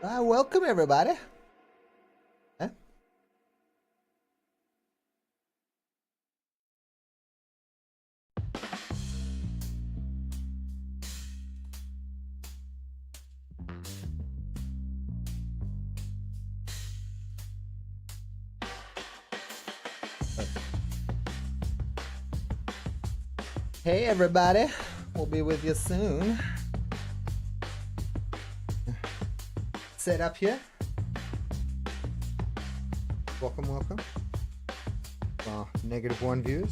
Welcome everybody. Huh? Hey everybody, we'll be with you soon. Set up here. Welcome. -1 views.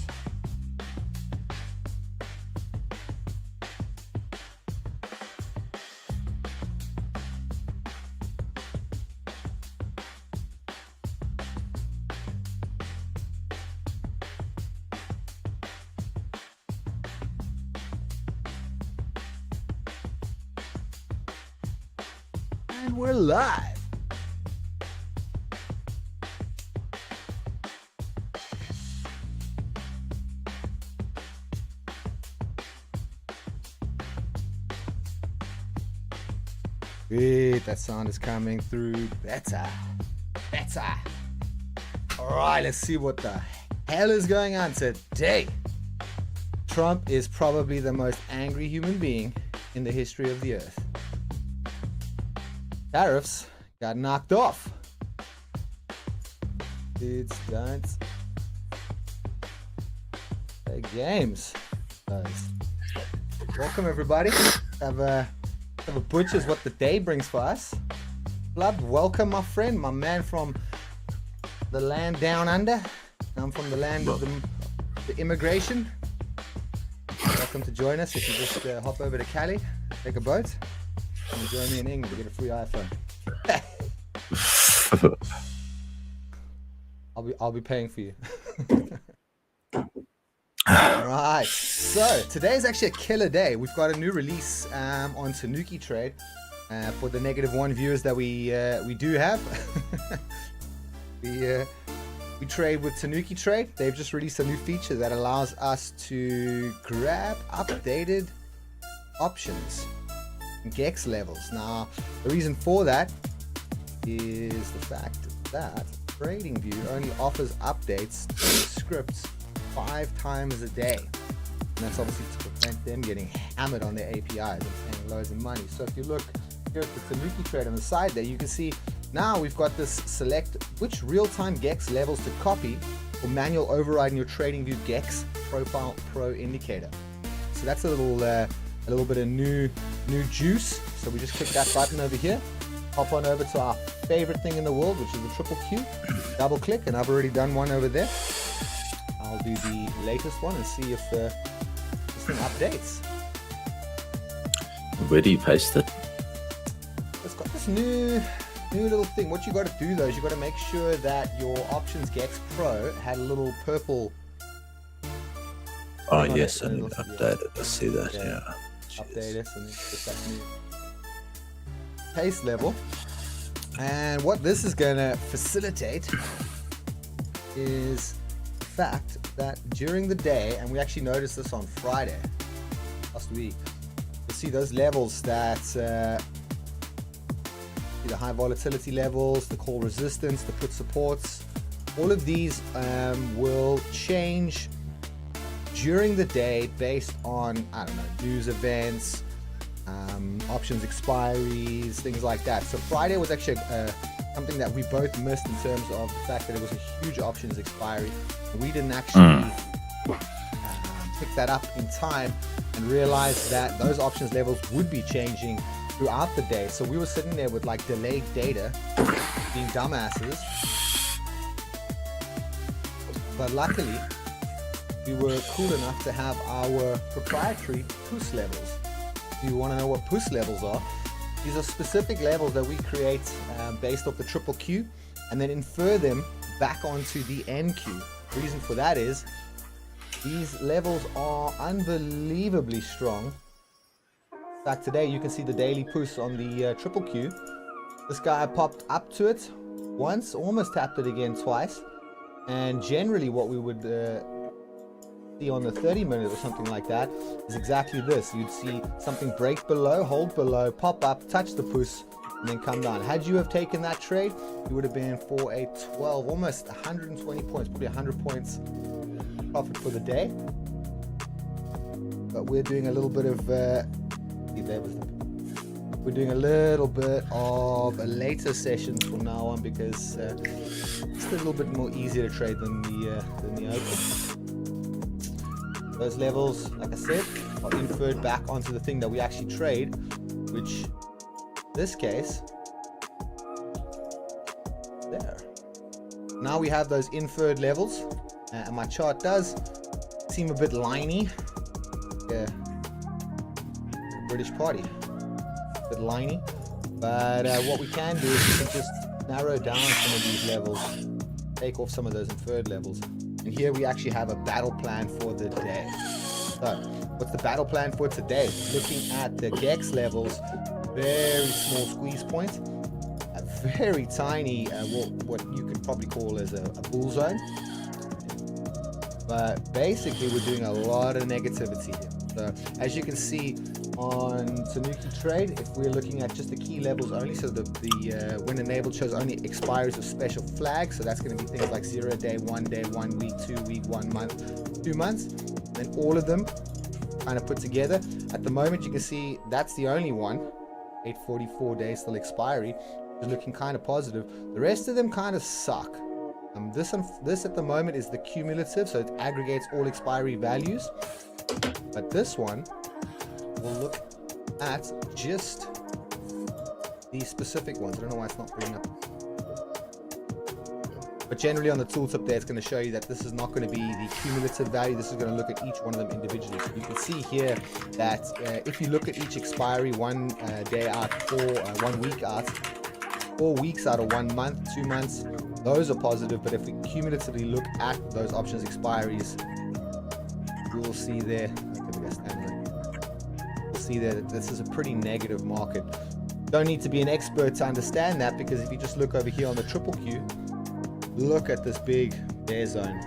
And we're live. Sweet, that sound is coming through better. All right, let's see what the hell is going on today. Trump is probably the most angry human being in the history of the earth. Tariffs got knocked off. Dudes don't play games. Guys. Welcome everybody. Have a butcher's what the day brings for us. Blood, welcome my friend, my man from the land down under. I'm from the land of the immigration. Welcome to join us. If you just hop over to Cali, take a boat, and join me in England to get a free iPhone. I'll be paying for you. Right, so today is actually a killer day. We've got a new release on Tanuki Trade for the -1 viewers that we do have. we trade with Tanuki Trade. They've just released a new feature that allows us to grab updated options and GEX levels. Now, the reason for that is the fact that TradingView only offers updates to the scripts 5 times a day, and that's obviously to prevent them getting hammered on their APIs and paying loads of money. So if you look here at the Tanuki Trade on the side there, you can see now we've got this select which real-time GEX levels to copy for manual override in your TradingView GEX Profile Pro indicator. So that's a little bit of new juice. So we just click that button over here, hop on over to our favorite thing in the world, which is the triple Q, double click, and I've already done one over there. I'll do the latest one and see if this thing updates. Where do you paste it? It's got this new little thing. What you got to do though is you got to make sure that your options GEX Pro had a little purple. Oh yes, I need to update it. I see that. Yeah. Update it and get that new paste level. And what this is going to facilitate is the fact that during the day, and we actually noticed this on Friday last week, you'll see those levels that the high volatility levels, the call resistance, the put supports, all of these will change during the day based on, I don't know, news events, options expiries, things like that. So Friday was actually something that we both missed in terms of the fact that it was a huge options expiry. We didn't actually pick that up in time and realize that those options levels would be changing throughout the day. So we were sitting there with like delayed data, being dumbasses. But luckily, we were cool enough to have our proprietary POES levels. If you want to know what POES levels are, these are specific levels that we create based off the triple Q and then infer them back onto the NQ. The reason for that is these levels are unbelievably strong. In fact, today you can see the daily POES on the triple Q. This guy popped up to it once, almost tapped it again twice, and generally what we would see on the 30-minute or something like that is exactly this. You'd see something break below, hold below, pop up, touch the POES, and then come down. Had you have taken that trade, you would have been for a 12, almost 120 points, probably 100 points profit for the day. But we're doing a little bit of we're doing a little bit of a later sessions from now on, because it's a little bit more easier to trade than the open. Those levels, like I said, are inferred back onto the thing that we actually trade, which in this case, there. Now we have those inferred levels, and my chart does seem a bit liney. Yeah, British party, a bit liney. But what we can do is we can just narrow down some of these levels, take off some of those inferred levels. And here we actually have a battle plan for the day. So, what's the battle plan for today? Looking at the GEX levels, very small squeeze point, a very tiny, what you could probably call as a bull zone. But basically, we're doing a lot of negativity here. So, as you can see on Tanuki Trade, if we're looking at just the key levels only, so the when enabled shows only expiries of special flags, so that's going to be things like 0 day, 1 day, 1 week, 2 week, 1 month, 2 months, and all of them kind of put together. At the moment, you can see that's the only one, 844 days till expiry, is looking kind of positive. The rest of them kind of suck. This at the moment is the cumulative, so it aggregates all expiry values. But this one will look at just these specific ones. I don't know why it's not bringing up. But generally on the tooltip there, it's going to show you that this is not going to be the cumulative value. This is going to look at each one of them individually. So you can see here that if you look at each expiry, 1 day out, 1 week out, 4 weeks out, or 1 month, 2 months, those are positive. But if we cumulatively look at those options expiries, you will see there, that this is a pretty negative market. Don't need to be an expert to understand that, because if you just look over here on the triple Q, look at this big bear zone.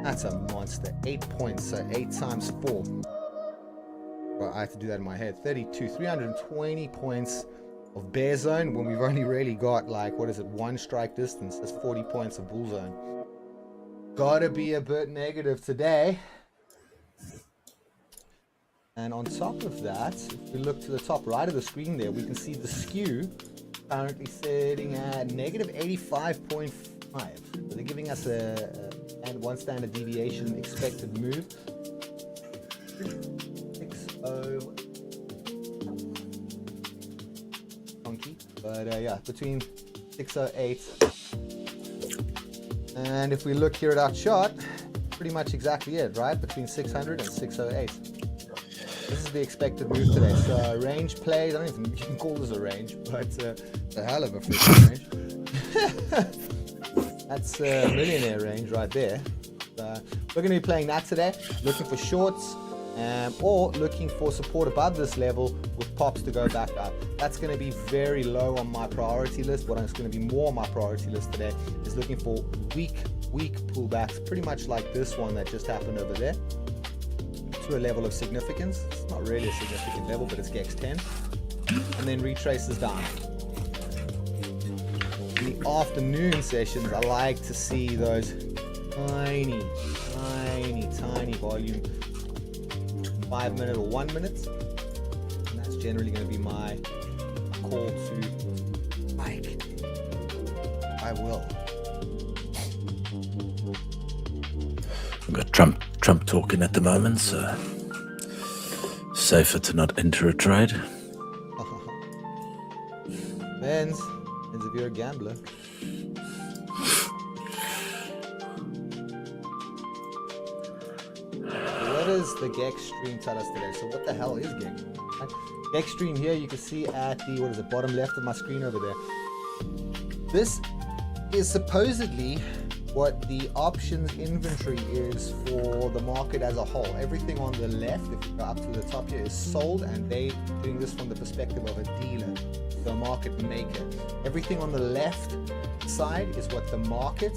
That's a monster. 8 points, so 8 times 4. Well, I have to do that in my head. 32, 320 points of bear zone when we've only really got, like, what is it, 1 strike distance. That's 40 points of bull zone. Gotta be a bit negative today. And on top of that, if we look to the top right of the screen there, we can see the skew currently sitting at negative 85.5. So they're giving us and 1 standard deviation expected move. 6-0. Funky. But yeah, between 608. And if we look here at our chart, pretty much exactly it, right? Between 600 and 608. This is the expected move today. So range plays, I don't even think you can call this a range, but it's a hell of a freaking range. That's a millionaire range right there. We're going to be playing that today, looking for shorts or looking for support above this level with pops to go back up. That's going to be very low on my priority list. What is going to be more on my priority list today is looking for weak pullbacks, pretty much like this one that just happened over there, to a level of significance. It's not really a significant level, but it's GEX 10, and then retraces down. In the afternoon sessions, I like to see those tiny volume 5 minute or 1 minute, and that's generally going to be my call to Mike. I will. We've got Trump talking at the moment, so safer to not enter a trade. Depends if you're a gambler. What does the GEX stream tell us today? So what the hell is GEX? GEX stream here, you can see at the, what is it, bottom left of my screen over there. This is supposedly what the options inventory is for the market as a whole. Everything on the left, if you go up to the top here, is sold, and they doing this from the perspective of a dealer, the market maker. Everything on the left side is what the market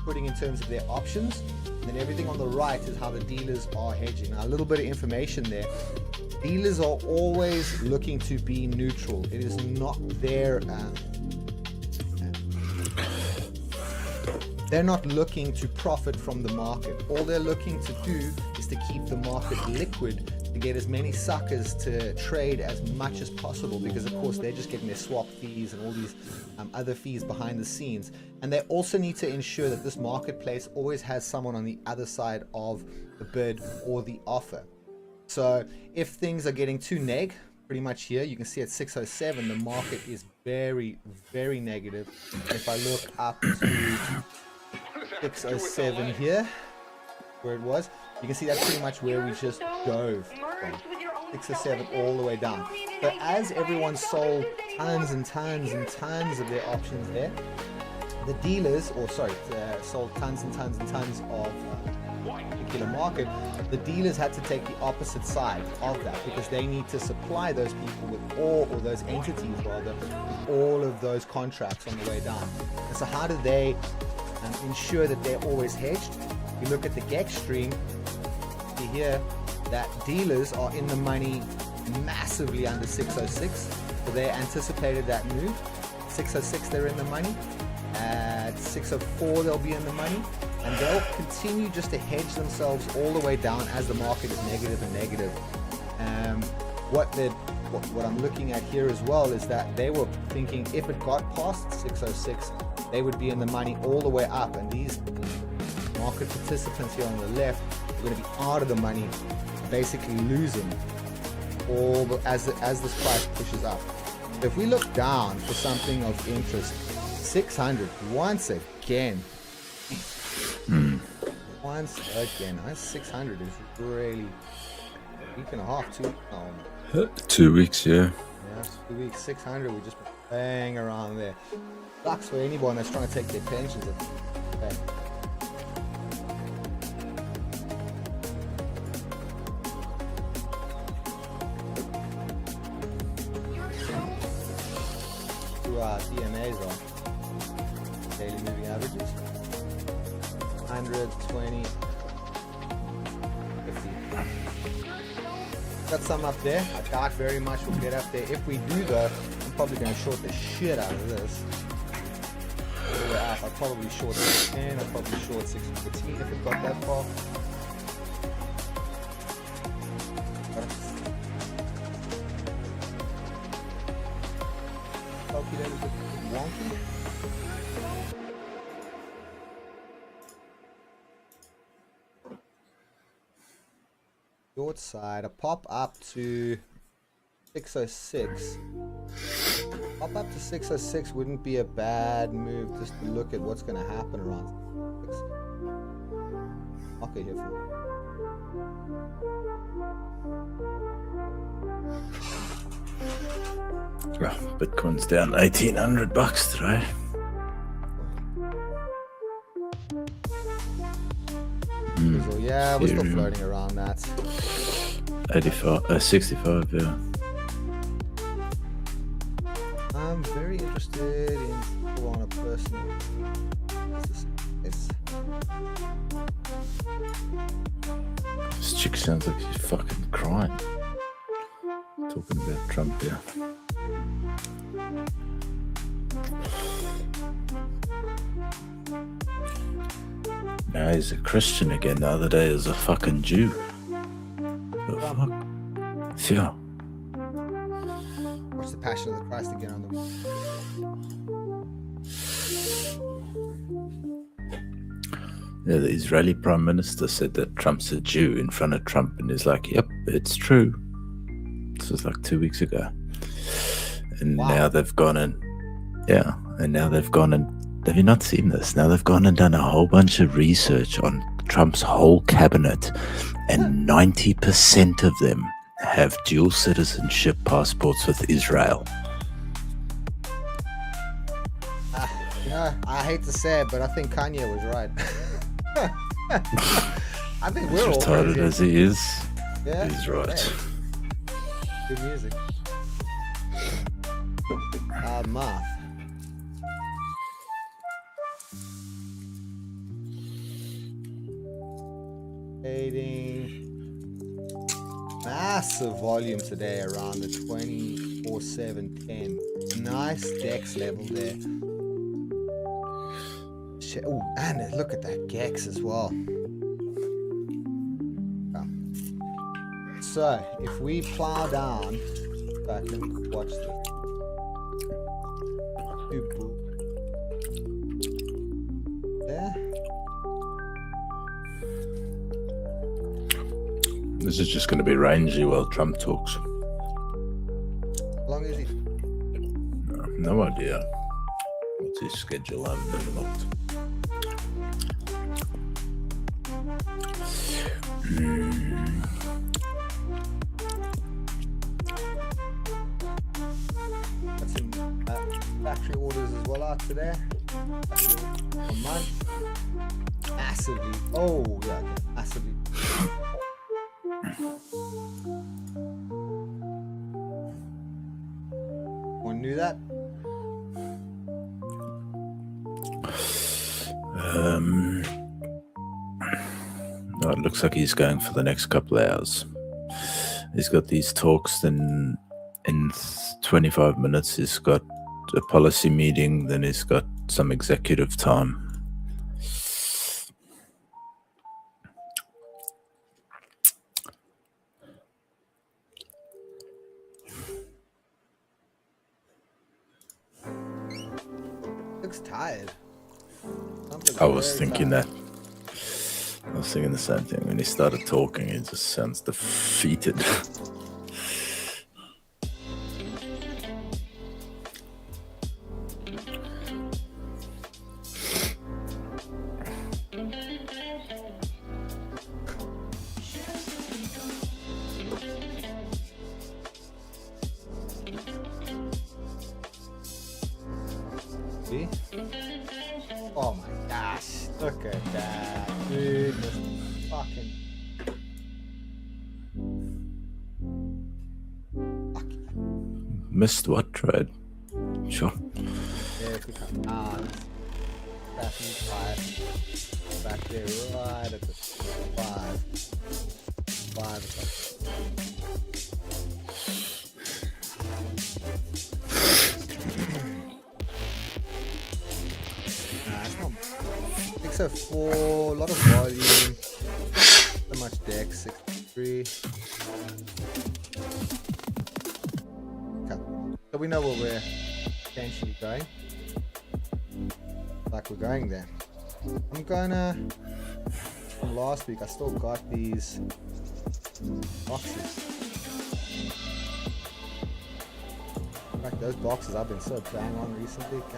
putting in terms of their options. And then everything on the right is how the dealers are hedging. Now, a little bit of information there. Dealers are always looking to be neutral. It is not their... they're not looking to profit from the market. All they're looking to do is to keep the market liquid, to get as many suckers to trade as much as possible, because of course they're just getting their swap fees and all these other fees behind the scenes. And they also need to ensure that this marketplace always has someone on the other side of the bid or the offer. So if things are getting too neg, pretty much here, you can see at 607, the market is very, very negative. And if I look up to 607 here, where it was, you can see that's pretty much where we just dove from 607 all the way down. But as everyone sold tons and tons and tons of their options there, the dealers, or sorry, sold tons and tons and tons of particular market, the dealers had to take the opposite side of that, because they need to supply those people with all, or those entities rather, with all of those contracts on the way down. And so how do they ensure that they're always hedged? You look at the GEX stream, you hear that dealers are in the money massively under 606, so they anticipated that move. 606 they're in the money, at 604 they'll be in the money, and they'll continue just to hedge themselves all the way down as the market is negative and negative. What I'm looking at here as well is that they were thinking if it got past 606, they would be in the money all the way up, and these market participants here on the left are going to be out of the money, basically losing all as this price pushes up. So if we look down for something of interest, 600 once again. Once again, 600 is really a week and a half, 2 weeks, yeah. Yeah, 2 weeks, 600. We just bang around there. Sucks for anyone that's trying to take their pensions. Okay. DMAs are daily moving averages. 100, 20, 50. Got some up there. I doubt very much we'll get up there. If we do though, I'm probably going to short the shit out of this. All the way up, I'll probably short 610, I'll probably short 614 if it got that far. Calculator's a bit wonky. Short side, a pop up to 606. Pop up to 606 wouldn't be a bad move, just to look at what's going to happen around 6. Okay, here for Well, Bitcoin's down $1,800 today. So yeah, we're still floating around that. 65, yeah. I'm very interested in people on a personal basis. This chick sounds like she's fucking crying. Talking about Trump here. Now he's a Christian again. The other day he was a fucking Jew. The fuck? Yeah. What's the Passion of the Christ again on the Yeah, the Israeli Prime Minister said that Trump's a Jew in front of Trump, and he's like, yep, it's true. This was like 2 weeks ago. And now they've gone and have you not seen this? Now they've gone and done a whole bunch of research on Trump's whole cabinet, and 90% of them have dual citizenship passports with Israel. I hate to say it, but I think Kanye was right. I think we're as all retarded crazy. as he is, Yeah, he's right. Hey. Good music. Math. Trading. Massive volume today around the 24.710. Nice DEX level there. Oh, and look at that GEX as well. So, if we plow down, back and watch this. There. This is just going to be rangy while Trump talks. How long is he? No idea. What's his schedule? I haven't even looked. Got some factory orders as well out today. A month. Massively. Oh, yeah, massively. One knew that? No, it looks like he's going for the next couple of hours. He's got these talks, then in 25 minutes he's got a policy meeting, then he's got some executive time. Looks tired. I was thinking that. I was thinking the same thing. When he started talking, he just sounds defeated. See? Oh my gosh, look at that, dude. This fucking. Fuck. Missed what trade? Sure. Yeah, if we come on. That's back there, right at the 5 o'clock. So for a lot of volume, so much DEX, 63. Okay. So we know where we're potentially going. Like we're going there. I'm gonna, from last week I still got these boxes. Like those boxes I've been so bang on recently. Okay.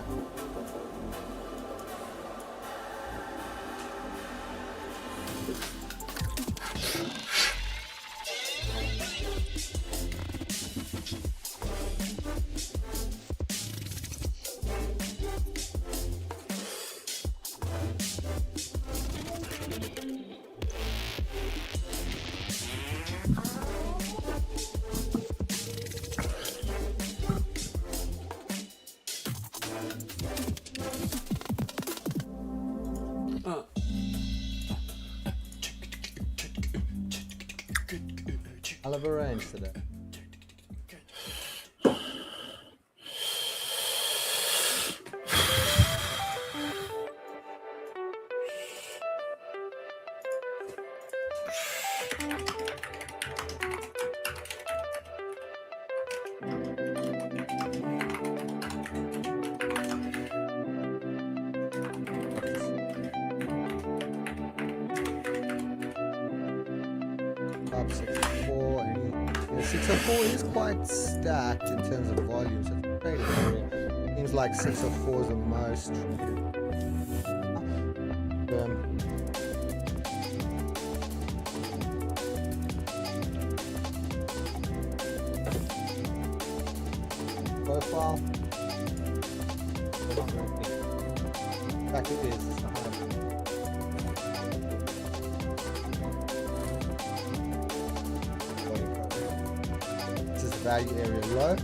Hell of a range today. Up 64 and 604 is quite stacked in terms of volume, so it's trading area. Seems like 604 is the most profile. In fact, it is. This is the value area low.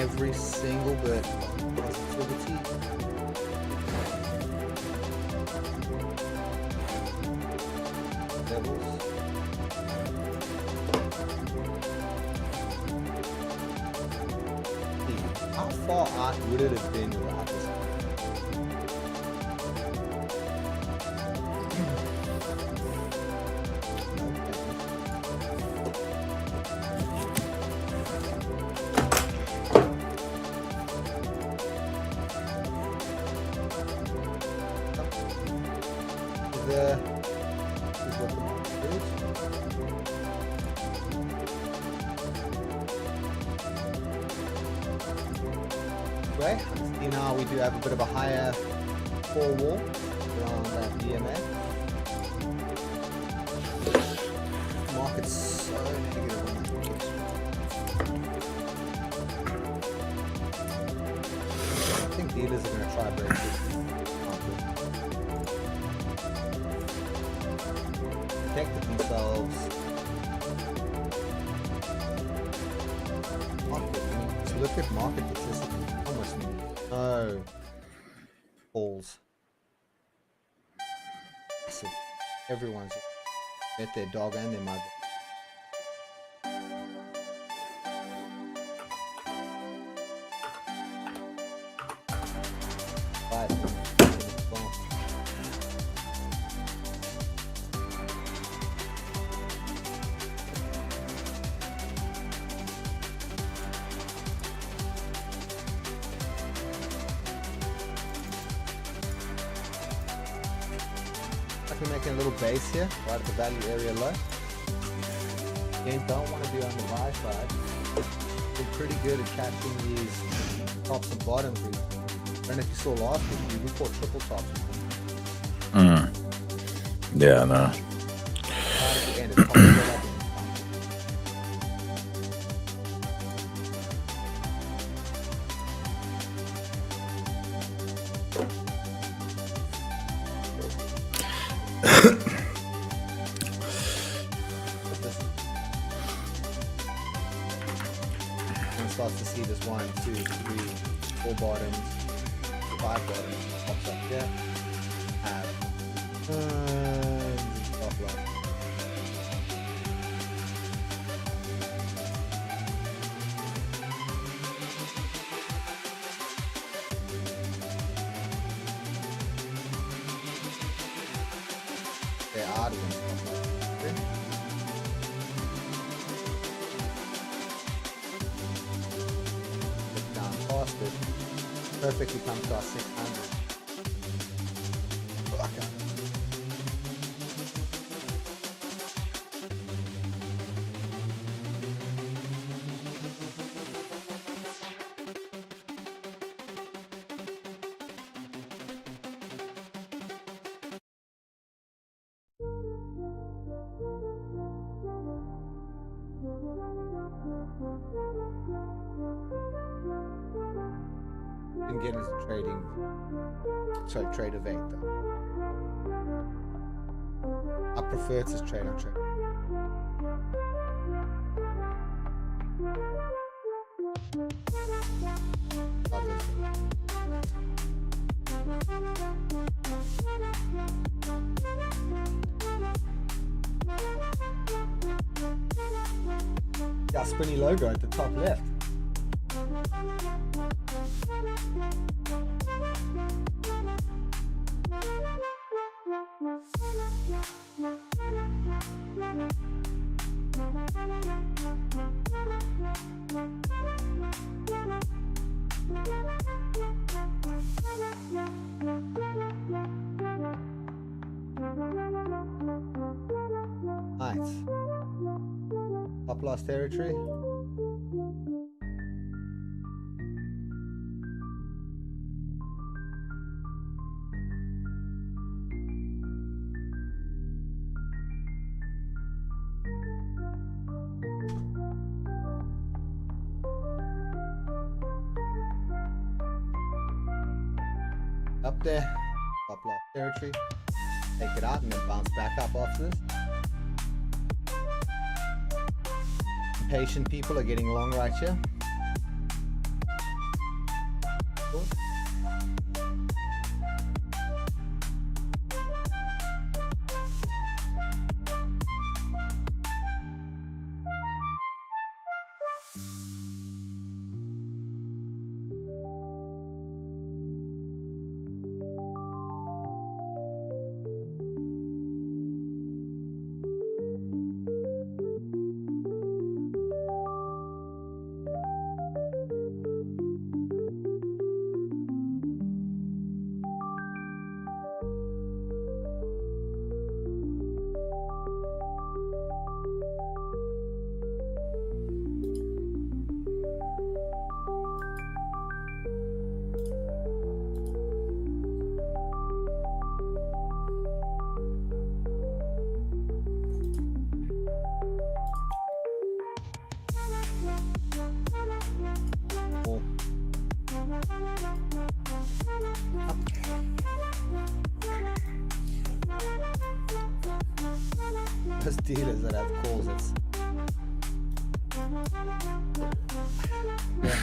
every single bit of positivity. Levels. How far out would it have been without this? See, now we do have a bit of a higher core wall around that DMA. Market's so negative on that. I think dealers are going to try break this. Protected themselves. Market, just look at market participants. Almost no balls. Everyone's at their dog and their mother. We're making a little base here, right at the value area low. Again, don't want to be on the buy side. We're pretty good at catching these tops and bottoms. I don't know if you saw last week, we caught triple tops. Yeah, I know. Right at the end, it's probably still up in starts to see this 1, 2, 3, 4 bottoms, 5 bottoms, pops up here, stop loss. They're out of them. Perfectly comes to our 600. Okay. Didn't get into trading. Sorry, trade of 8 though. I prefer to trade on trade. Yeah, spinny logo at the top left. Nice. Top loss territory. Up there, top loss territory. Take it out and then bounce back up after this. Impatient people are getting long right here. those dealers that have calls. It's yeah.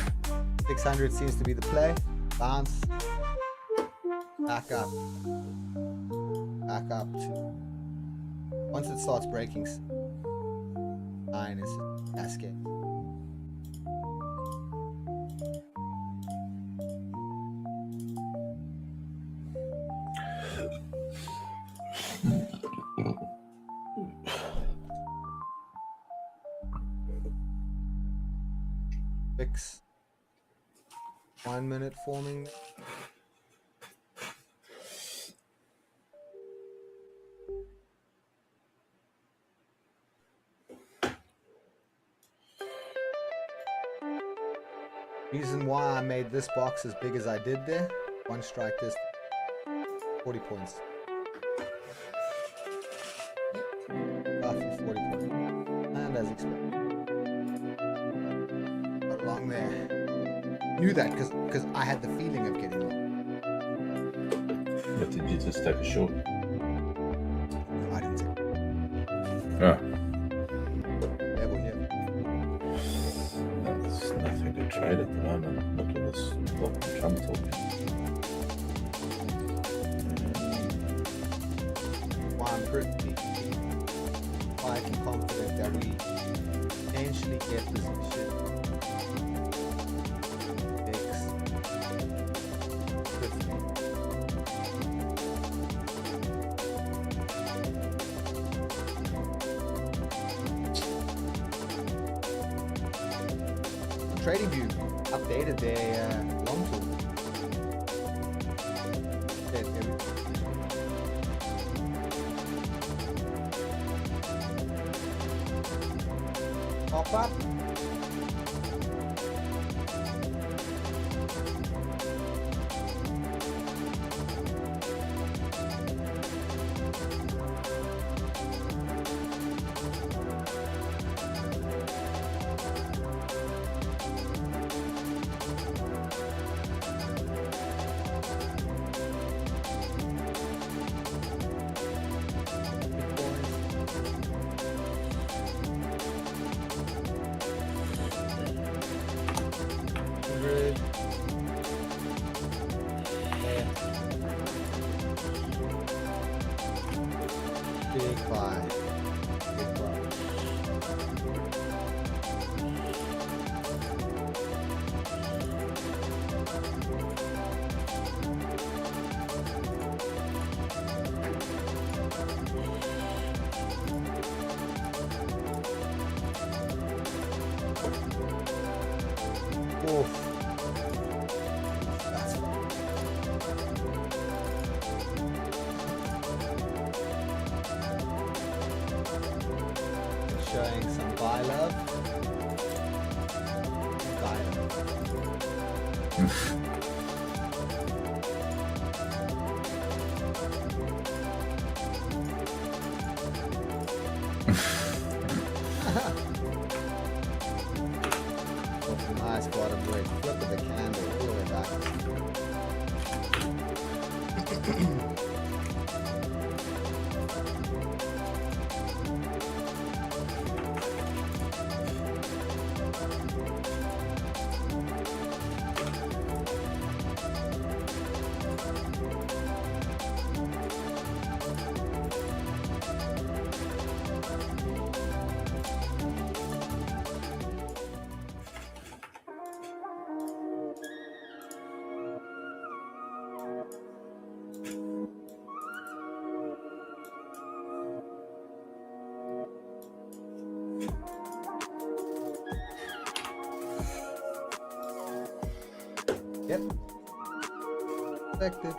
600 seems to be the play. Bounce. Back up. Back up to. Once it starts breaking 9 is a cascade. Fix. 1 minute forming. Reason why I made this box as big as I did there. One strike this 40 points. Roughly 40 points. And as expected. Got along there. Knew that because I had the feeling of getting long. But did you just take a short? I didn't take it. Ah. Level here. There's nothing to trade at the moment. Not with this Trump talking. Why I'm pretty quite confident that we potentially get this shit. Trading View updated their long tool. Pop up. Big buy. Big buy. Oof. That's fine. Showing some buy love. Buy love. Nice bottom break. Flip of the candle all the way back. Yep. Expected.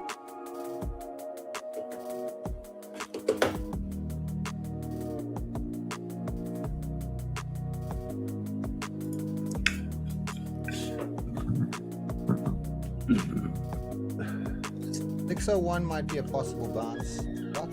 $601 might be a possible bounce. What?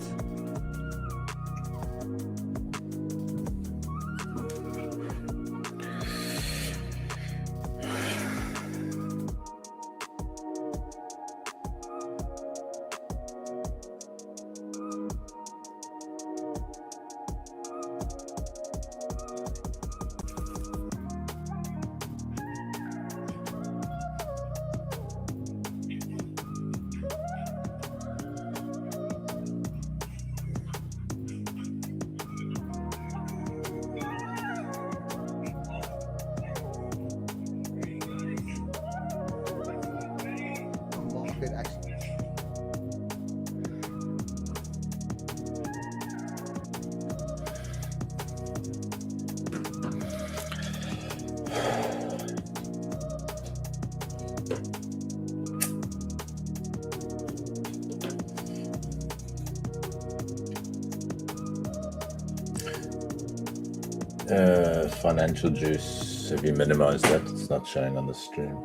could actually. Financial juice. Have you minimized that? It's not showing on the stream.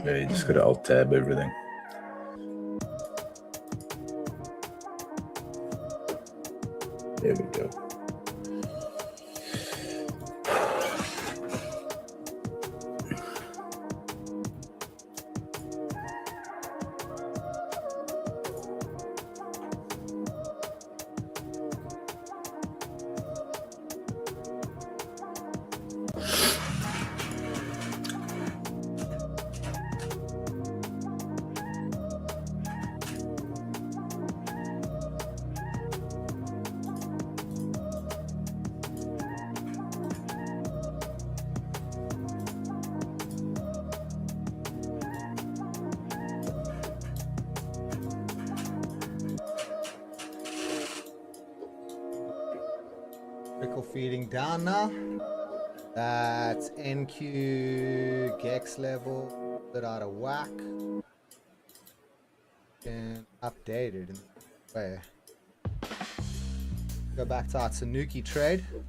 Yeah, you just gotta alt tab everything. There we go. Trickle feeding down now. That's NQ Gex level, bit out of whack. And updated in the way. Go back to our Tanuki trade. Look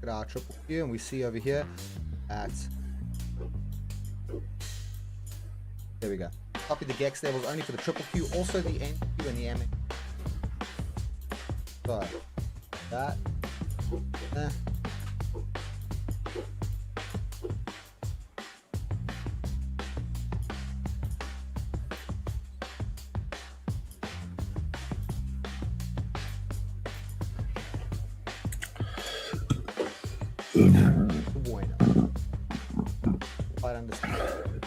at our triple Q, and we see over here at, there we go. Copy the Gex levels only for the triple Q, also the NQ and the M. So that. Bueno. Quite understand.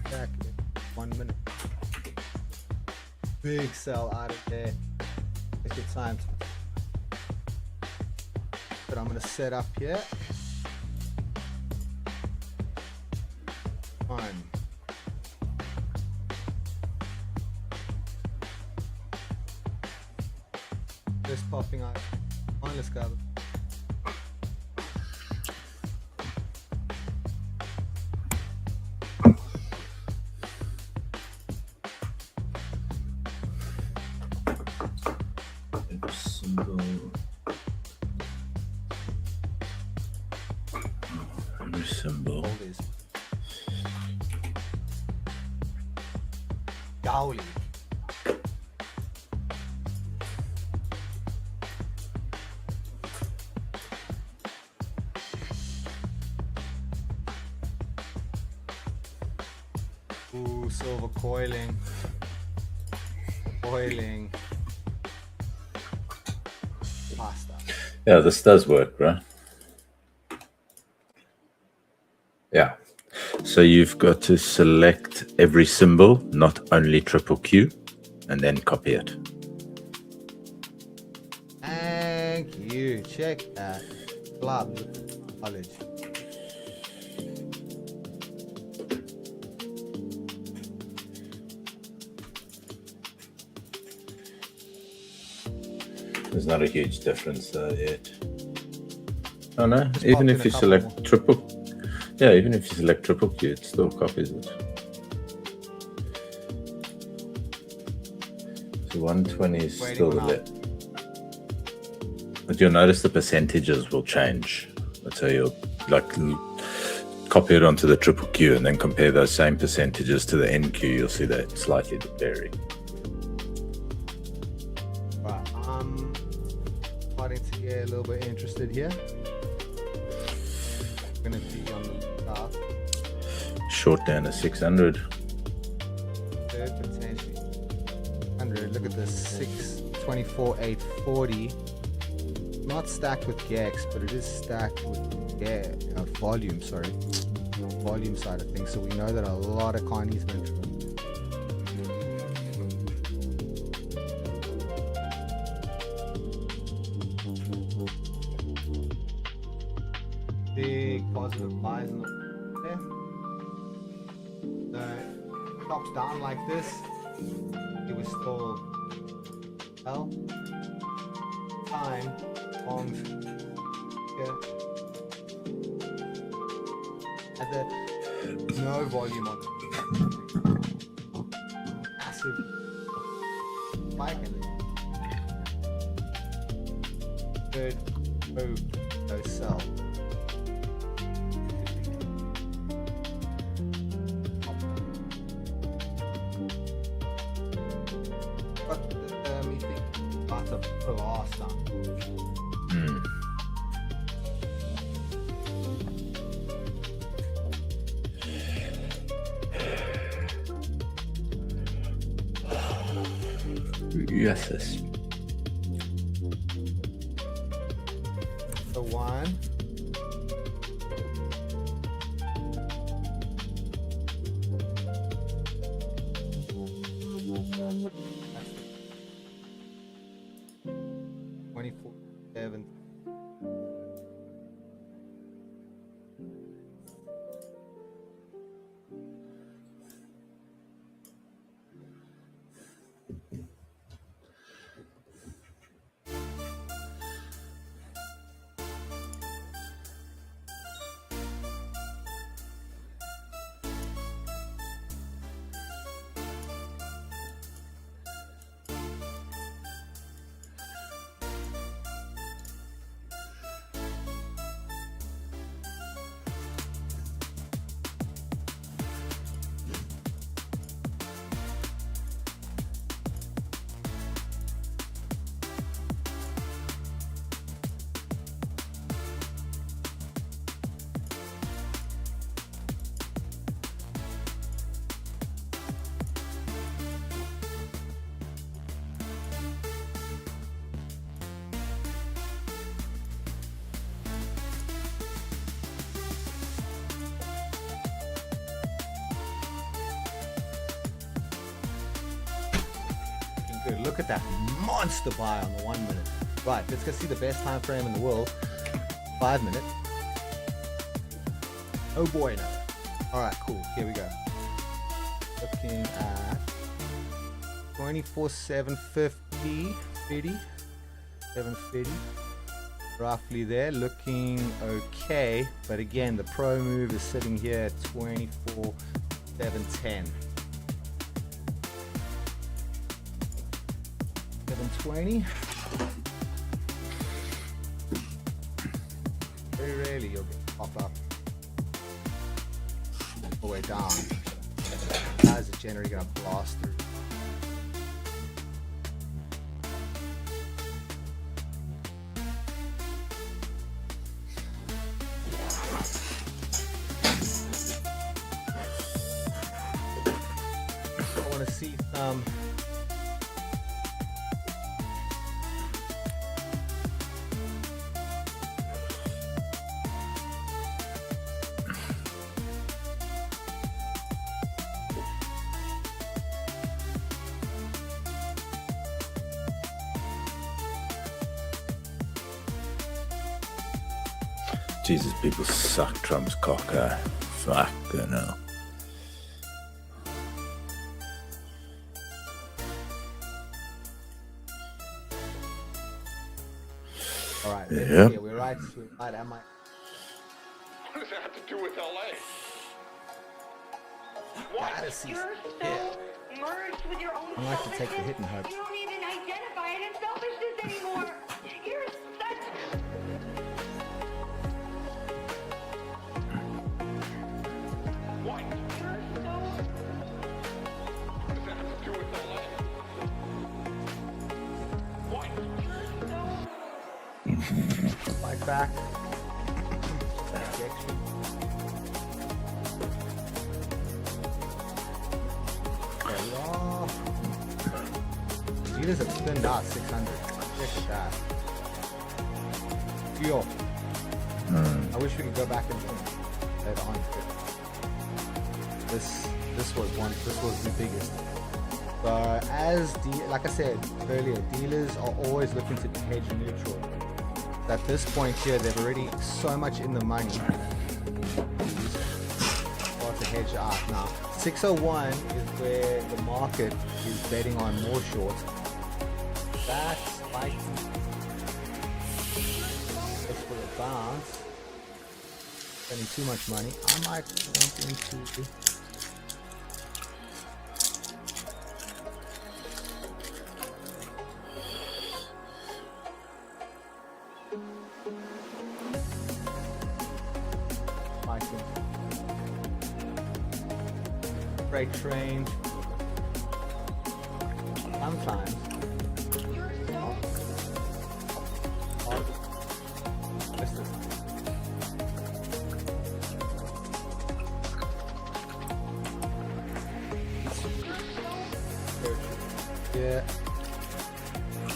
Exactly. 1 minute. Big sell out of there. Take your time. But I'm gonna set up here. Fine. Just popping out. Fine, let's go. Symbol. Gauli. Ooh, silver coiling. Coiling. Pasta. Yeah, this does work, right? Yeah. So you've got to select every symbol, not only triple Q, and then copy it. Thank you. Check that. Club knowledge. There's not a huge difference yet. Oh no, even if you select triple, yeah, even if you select triple Q, it still copies it. So 120 is still there. But you'll notice the percentages will change. So you'll like copy it onto the triple Q and then compare those same percentages to the NQ. You'll see that it's slightly vary. Right, I'm starting to get a little bit interested here. I'm gonna be on the top. Short down to 600. Third potentially 100. Look at this, 624, 840. Not stacked with Gex, but it is stacked with volume. Sorry, volume side of things. So we know that a lot of Carney's been positive buys in there. So drops down like this, it was still L time longs here. Had the no volume on it. Massive spike in it. Third move, no sell. But you think lots of blast on. Yes, yes. The one. That's 24/7. Good. Look at that monster buy on the 1 minute. Right, let's go see the best time frame in the world. 5 minute. Oh boy, no. All right, cool. Here we go. Looking at 24/750, 750, roughly there. Looking okay, but again, the pro move is sitting here at 24/710. 720. Very rarely you'll get pop up all the way down. Guys are generally gonna blast through. I want to see some. Jesus, people suck Trump's cock, fuck, you know. All right, yeah. We're right. Am I? What does that have to do with LA? Gotta see. You're so merged with your own I like to take the hit and hope. You don't even identify it as selfishness anymore. You're such. What? You're so. What does that have to do with LA? What? You're so. Like back. Rejection. Dealers have thinned out 600. Check at that. Fuel. I wish we could go back and later on. This was the biggest. So like I said earlier, dealers are always looking to be hedge neutral. At this point here, they're already so much in the money Start to hedge out now. 601 is where the market is betting on more shorts. That's spiking. Let's put a bounce. Spending too much money. I might jump into. Freight train. Sometimes. Yeah.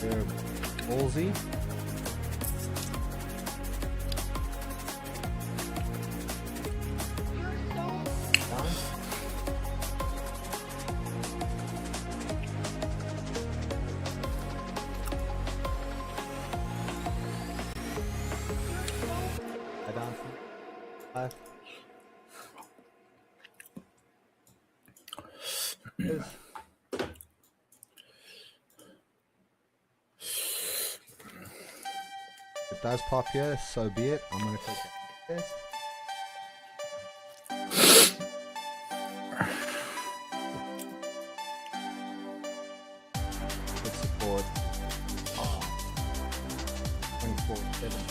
They're ballsy. If it does pop here, so be it. I'm gonna take that test. Good support. 24/7.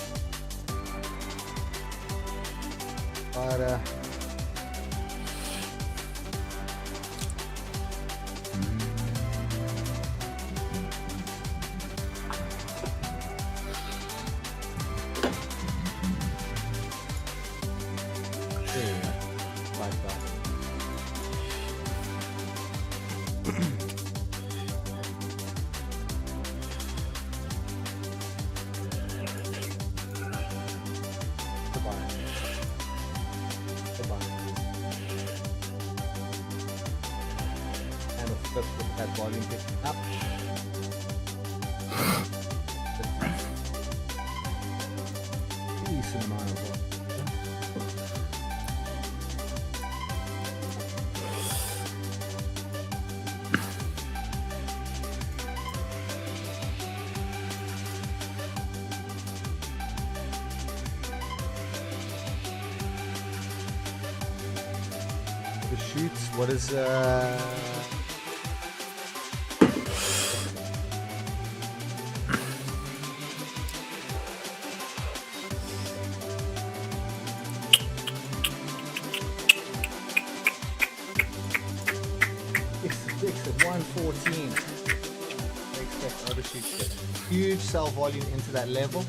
But flip with that volume picking up. Decent amount of volume. The shoots, what is at 114. I expect other shoots to huge sell volume into that level.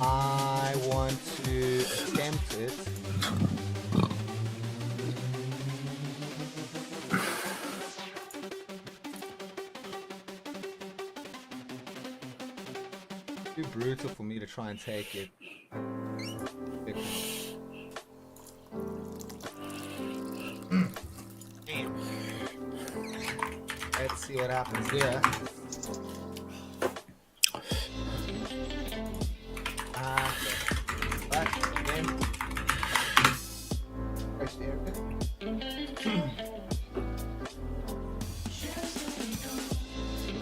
I want to attempt it. Too brutal for me to try and take it. Let's see what happens here. But again, fresh air.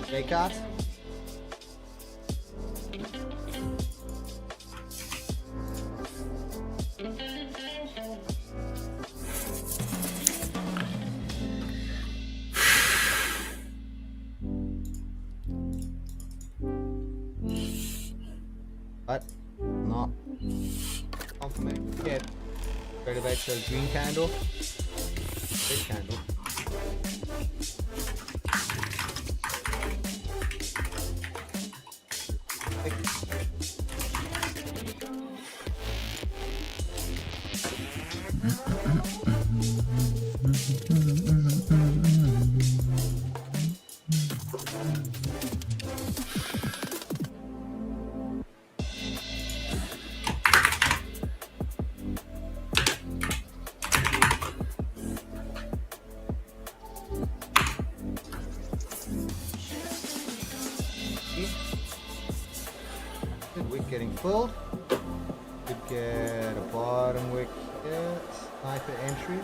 Take out. But not confirmation yet. Ready back to green candle, red candle. We're getting full. Could get a bottom wick here. Sniper entry.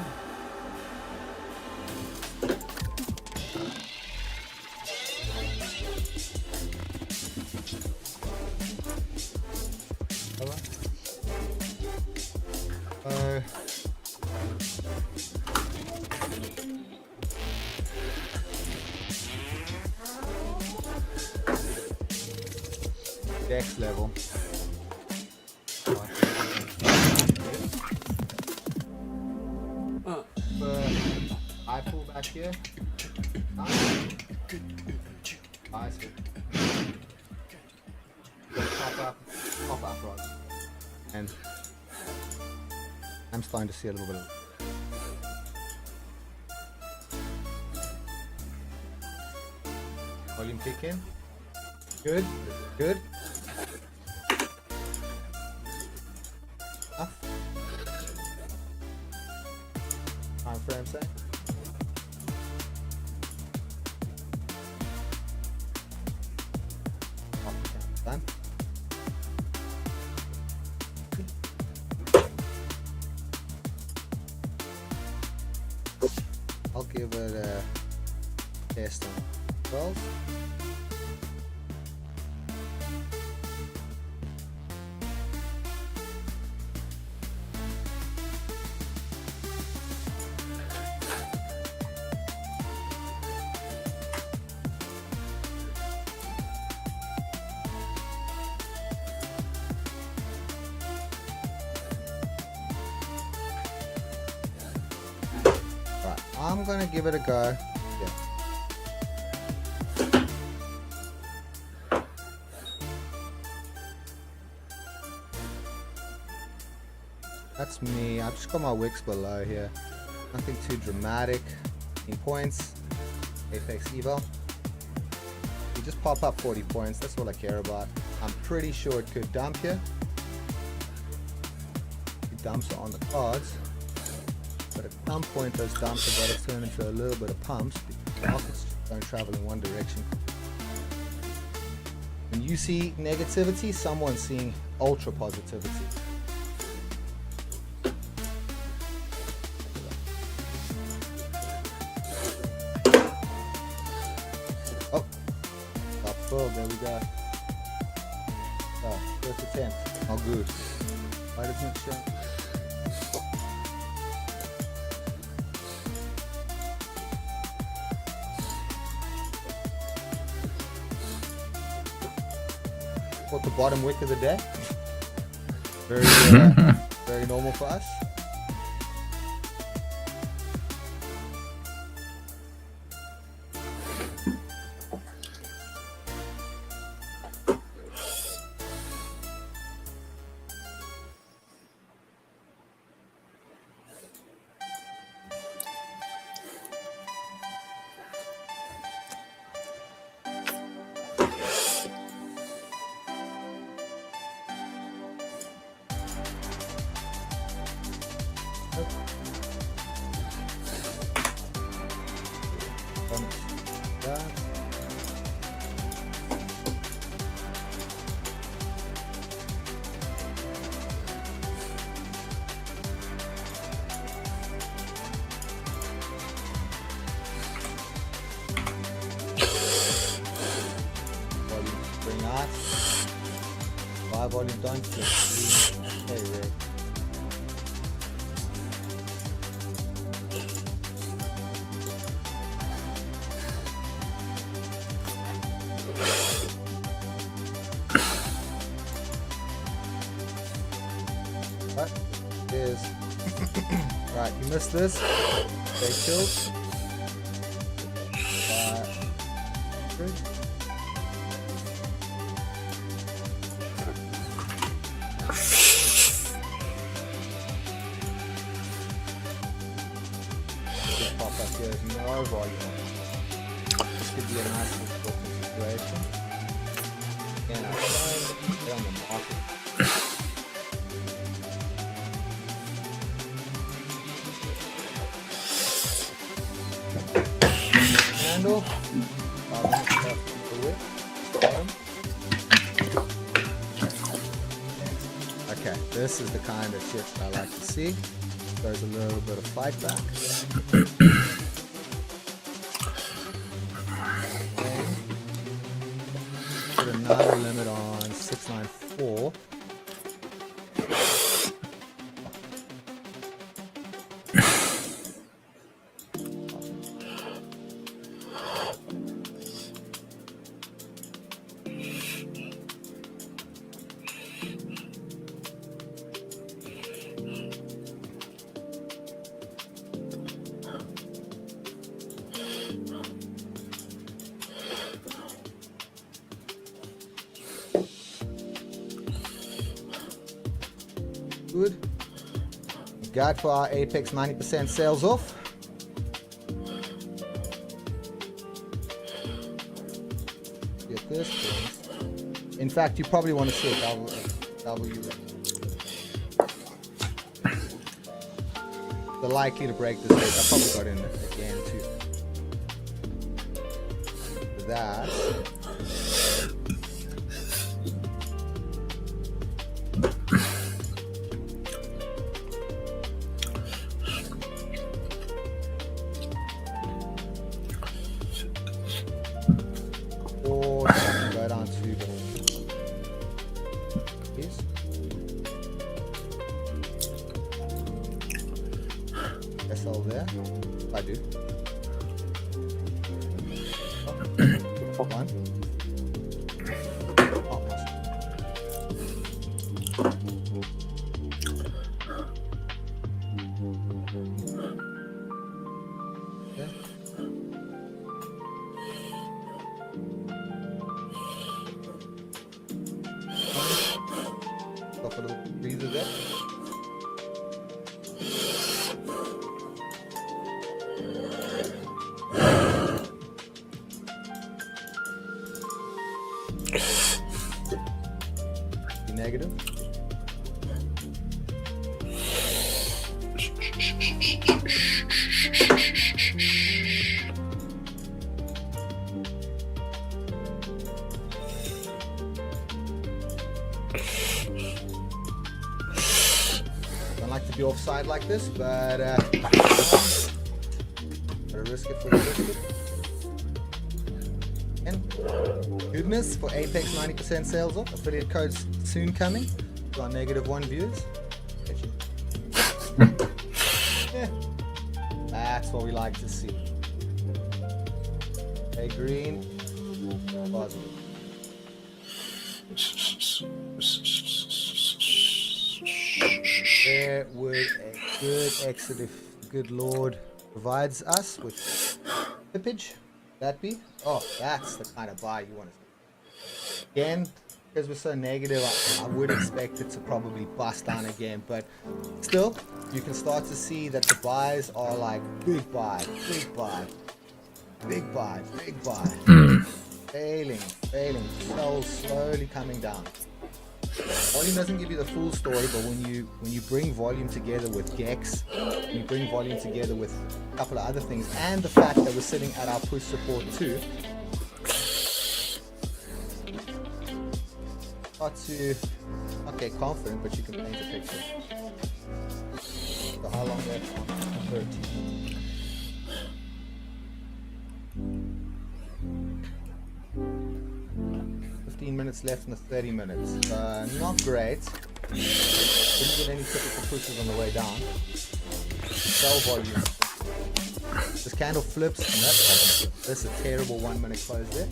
Dex level. I pull back here. Nice. Pop up, right. And I'm starting to see a little bit of volume kick in. Good, good. Up. Time frame set. Done. I'll give it a test on 12. I'm gonna give it a go. Yeah. That's me. I've just got my wicks below here. Nothing too dramatic. In points. Apex Evo. You just pop up 40 points. That's all I care about. I'm pretty sure it could dump here. It dumps on the cards. But at some point those dumps have got to turn into a little bit of pumps because the markets don't travel in one direction. When you see negativity, someone's seeing ultra positivity. Oh, top full, there we go. Oh, first attempt. Oh, good. Why doesn't it show? The bottom wick of the day. Very, very normal for us. Volume down to very rare. Right, there's right, you missed this. Stay chilled. Good. There's no volume. This could be a nice little situation. And I'll try and get on the market. Handle. Okay, Okay, this is the kind of shit I like to see. Throws a little bit of fight back. Okay. Put another limit on 694. Good. Got for our Apex 90% sales off. Get this point. In fact, you probably want to see a W. They're likely to break this week. I probably got in again too. That. Or go down to yes. SL there. I do. Oh, one. Oh, nice. Okay. Top of the freezer there. Be negative. Don't like to be offside like this, but gotta risk it for the biscuit. And goodness for Apex 90% sales off. Affiliate codes soon coming to our -1 viewers. Yeah. That's what we like to see. Hey, green. Positive. There would a good exit if the good Lord provides us with tippage. That be? Oh, that's the kind of buy you want to see. Again, because we're so negative, I would expect it to probably bust down again. But still, you can start to see that the buys are like big buy, big buy, big buy, big buy. Failing, so slowly coming down. Volume doesn't give you the full story, but when you bring volume together with Gex, when you bring volume together with a couple of other things, and the fact that we're sitting at our push support too, not to not get confident, but you can paint a picture. So how long left on 13? Minutes left in the 30 minutes. Not great. Didn't get any typical pushes on the way down. Sell volume. This candle flips and that doesn't flip. This is a terrible 1 minute close there.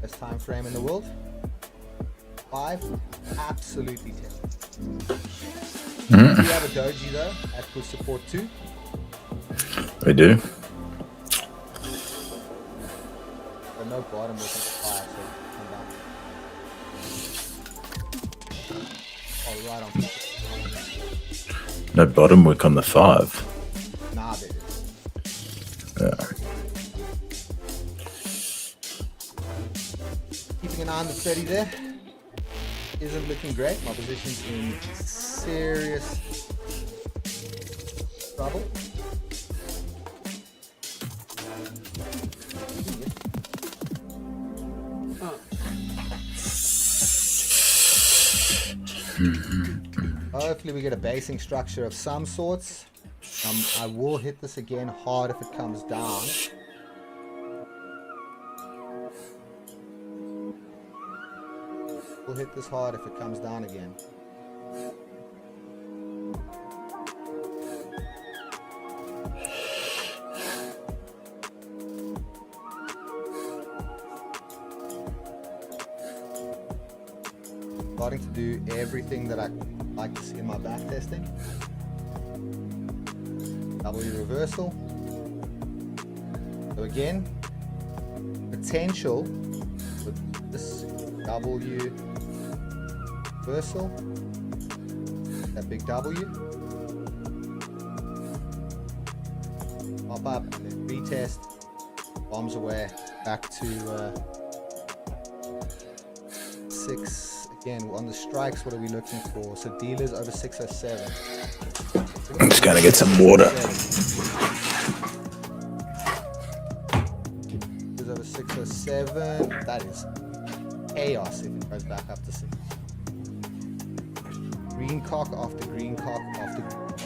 Best time frame in the world. 5, absolutely 10. We have a doji though at push support 2. We do. But no bottom with 5, so come down. Oh, right on. No bottom wick on the 5. Nah, baby. Yeah. Looking under 30 there. Isn't looking great. My position's in serious trouble. Hopefully we get a basing structure of some sorts. I will hit this again hard if it comes down. We'll hit this hard if it comes down again. Starting to do everything that I like to see in my back testing. W reversal. So again, potential with this W reversal, that big W, pop up, and then retest, bombs away, back to 6. Again, on the strikes, what are we looking for? So dealers over 607. I'm just gonna get some water. Dealers over 607. That is chaos if it goes back up to 6. Green cock after green cock after green cock.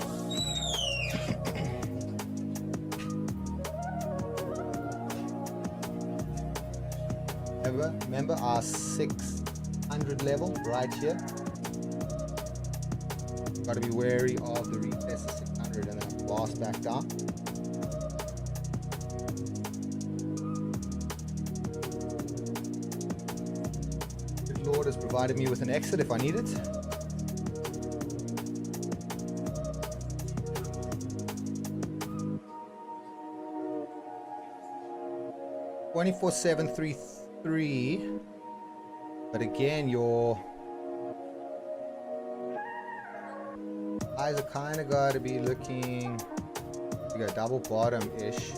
Remember our 600 level right here. Got to be wary of the retest of 600 and then blast back down. Good Lord has provided me with an exit if I need it. $24,733. But again, your eyes are kind of got to be looking. You got double bottom ish.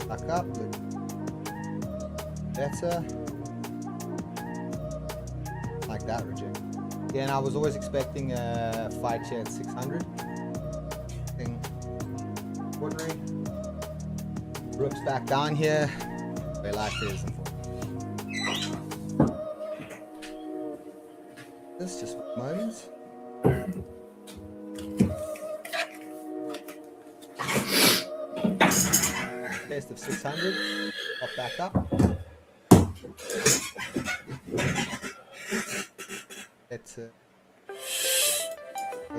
Back up, look better. Like that, reject. Again, I was always expecting a fight here at 600. Thing ordinary. Rips back down here. Where life is, unfortunately. This just moments. Test of 600, pop back up. It's for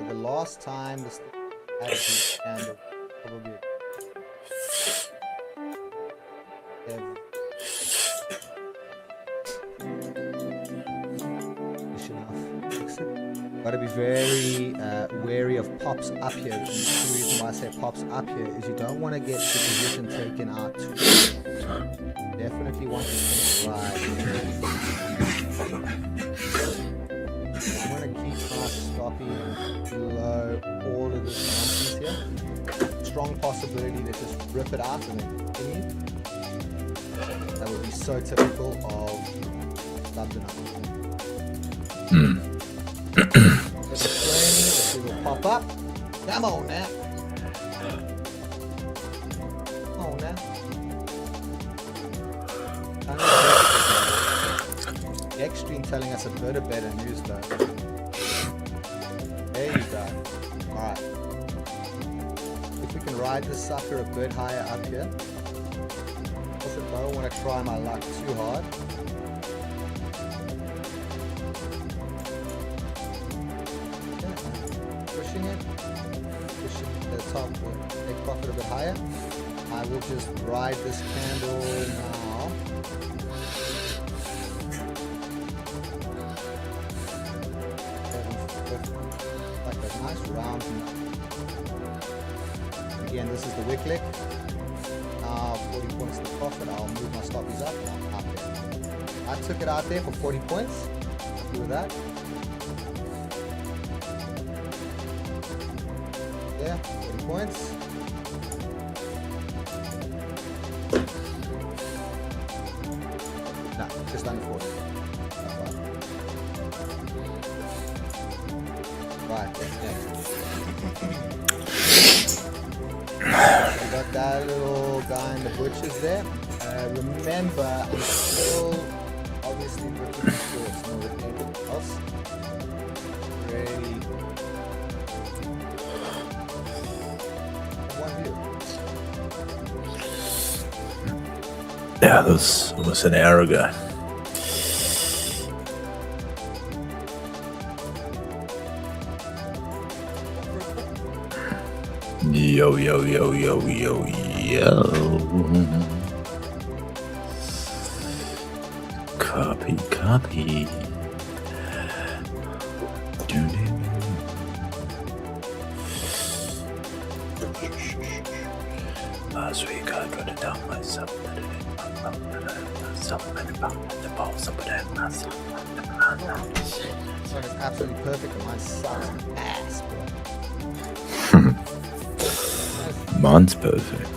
the last time this had a candle, probably got to be very wary of pops up here. And the reason why I say pops up here is you don't want to get the position taken out too much. Definitely want to think right. I want to keep my stopping below all of this nonsense here. Strong possibility to just rip it out and then continue. That would be so typical of London. Let's see will pop up. Come on now. Come on now. The Extreme telling us a bit of better news though. There you go. Alright. If we can ride this sucker a bit higher up here. Also don't want to try my luck too hard. Pushing the top will take profit a bit higher. I will just ride this candle now. Like a nice round. Again, this is the wick lick. Now 40 points to profit. I'll move my stoppies up. And I'm out there. I took it out there for 40 points. Happy with that. Yeah, 40 points. No, just under 40. Right, next. We got that little guy in the butchers there. Remember, I'm still obviously looking for some of anything else. Ready. One view. Yeah, this was an hour ago. Yo, yo, yo, yo, yo, yo. Copy, copy. Last week I got it down myself. So it's absolutely perfect and mine sucks ass, bro. Mine's perfect.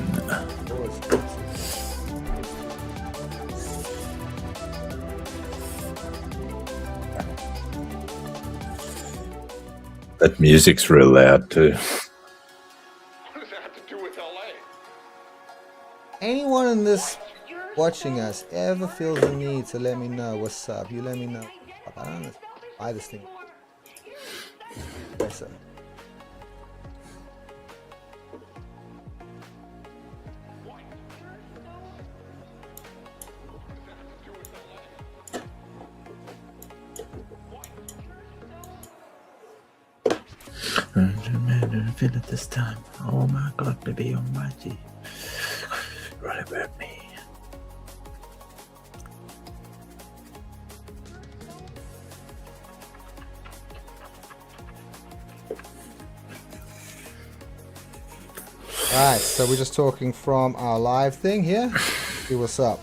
That music's real loud too. What does that have to do with LA? Anyone in this watching us ever feels the need to let me know what's up, you let me know. I don't know. Buy this thing. Yes, sir. Feel it this time. Oh my God, baby almighty. Right about me. Alright, so we're just talking from our live thing here. See what's up.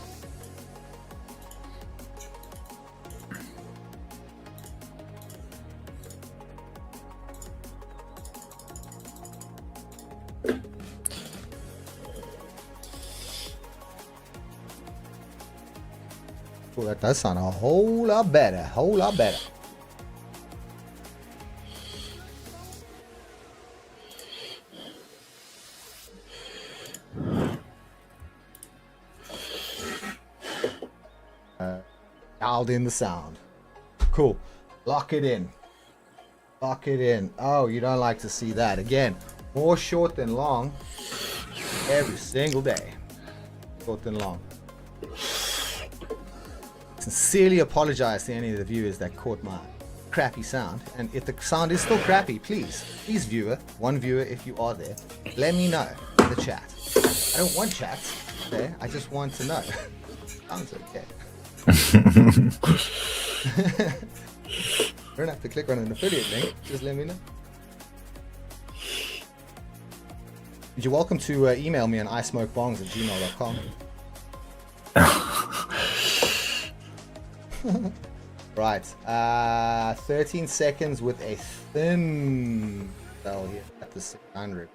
Well, that does sound a whole lot better. Whole lot better. Dialed in the sound. Cool. Lock it in. Lock it in. Oh, you don't like to see that. Again, more short than long every single day. Short than long. Sincerely apologize to any of the viewers that caught my crappy sound. And if the sound is still crappy, please viewer, one viewer if you are there, let me know in the chat. I don't want chats, okay? I just want to know. Sounds okay. You don't have to click on an affiliate link, just let me know. You're welcome to email me on ismokebongs@gmail.com. Right, 13 seconds with a thin bell here at the 600.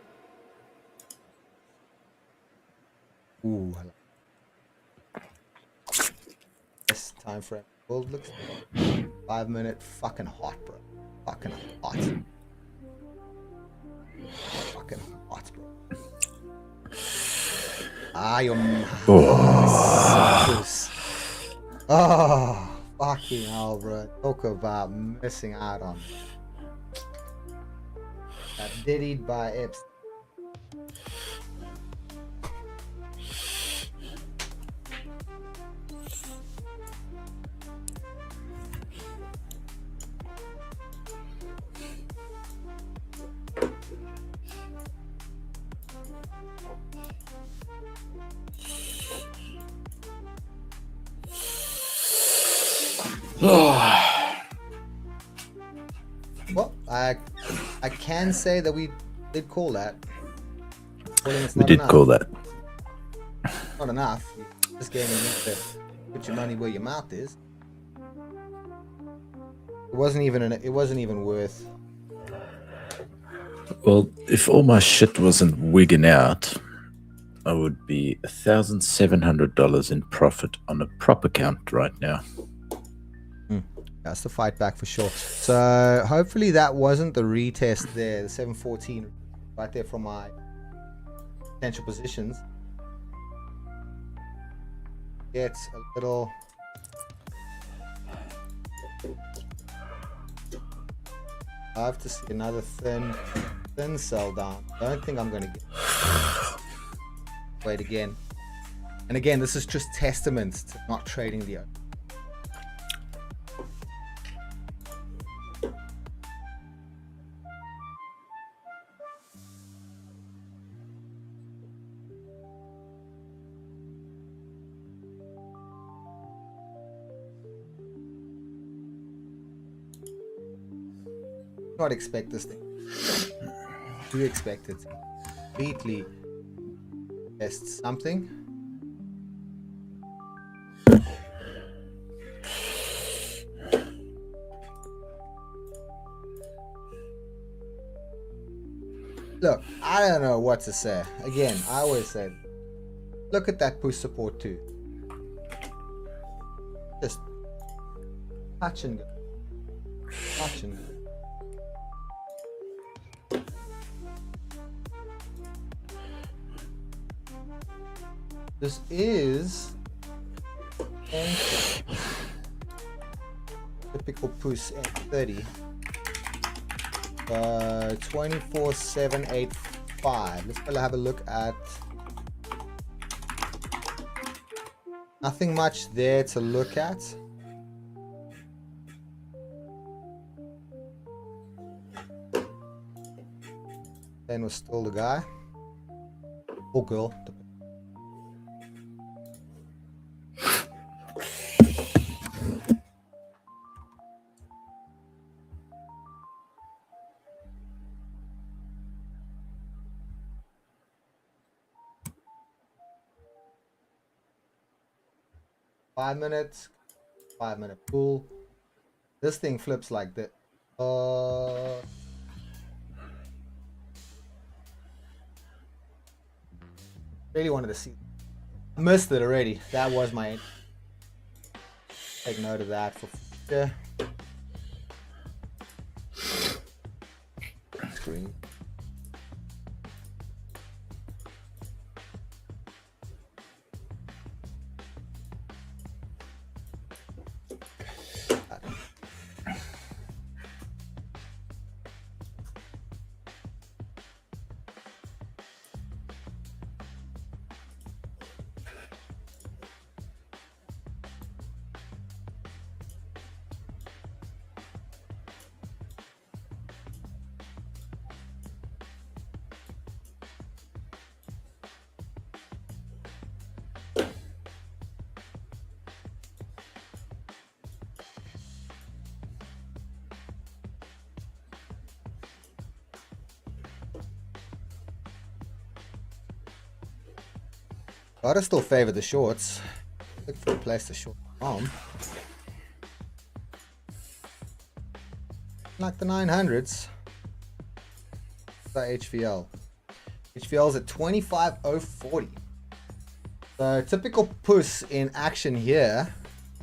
Ooh, this time frame. Well, looks 5 minute fucking hot, bro. Fucking hot. Fucking hot, bro. Ah, your oh, fucking hell, bro. Talk about missing out on. Got diddied by Epstein. Well, I can say that we did call that. Well, it's We not did enough. call that. Not enough. This game, you need to put your money where your mouth is. It wasn't even worth. Well, if all my shit wasn't wigging out, I would be $1,700 in profit on a prop account right now. That's the fight back for sure. So hopefully that wasn't the retest there. The 714 right there from my potential positions. Gets a little. I have to see another thin sell down. Don't think I'm gonna get. Wait again. And again, this is just testament to not trading the open. Not expect this thing. Do expect it. Completely test something. Look, I don't know what to say. Again, I always say, look at that push support too. Just touch and go. Touch and go. This is typical push at 30. 24,785. Let's go have a look at. Nothing much there to look at. Then was still the guy or girl. 5 minutes, 5 minute pool. This thing flips like that. Really wanted to see. I missed it already. That was my. Take note of that for future. Screen. Gotta still favor the shorts. Look for a place to short from. Like the 900s. By HVL. HVL's at 25.040. So typical push in action here.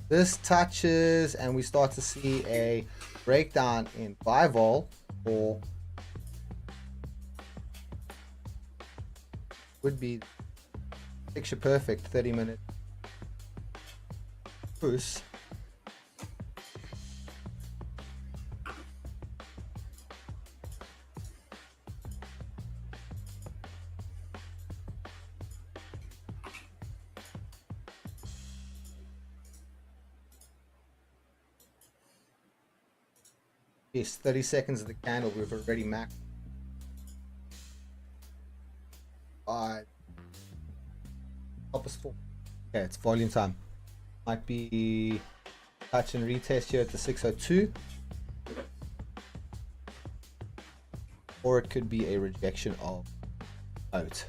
This touches and we start to see a breakdown in buy vol or would be picture perfect 30-minute push. Yes, 30 seconds of the candle, we've already maxed. 5. Top is 4. Okay, it's volume time. Might be touch and retest here at the 602. Or it could be a rejection of out.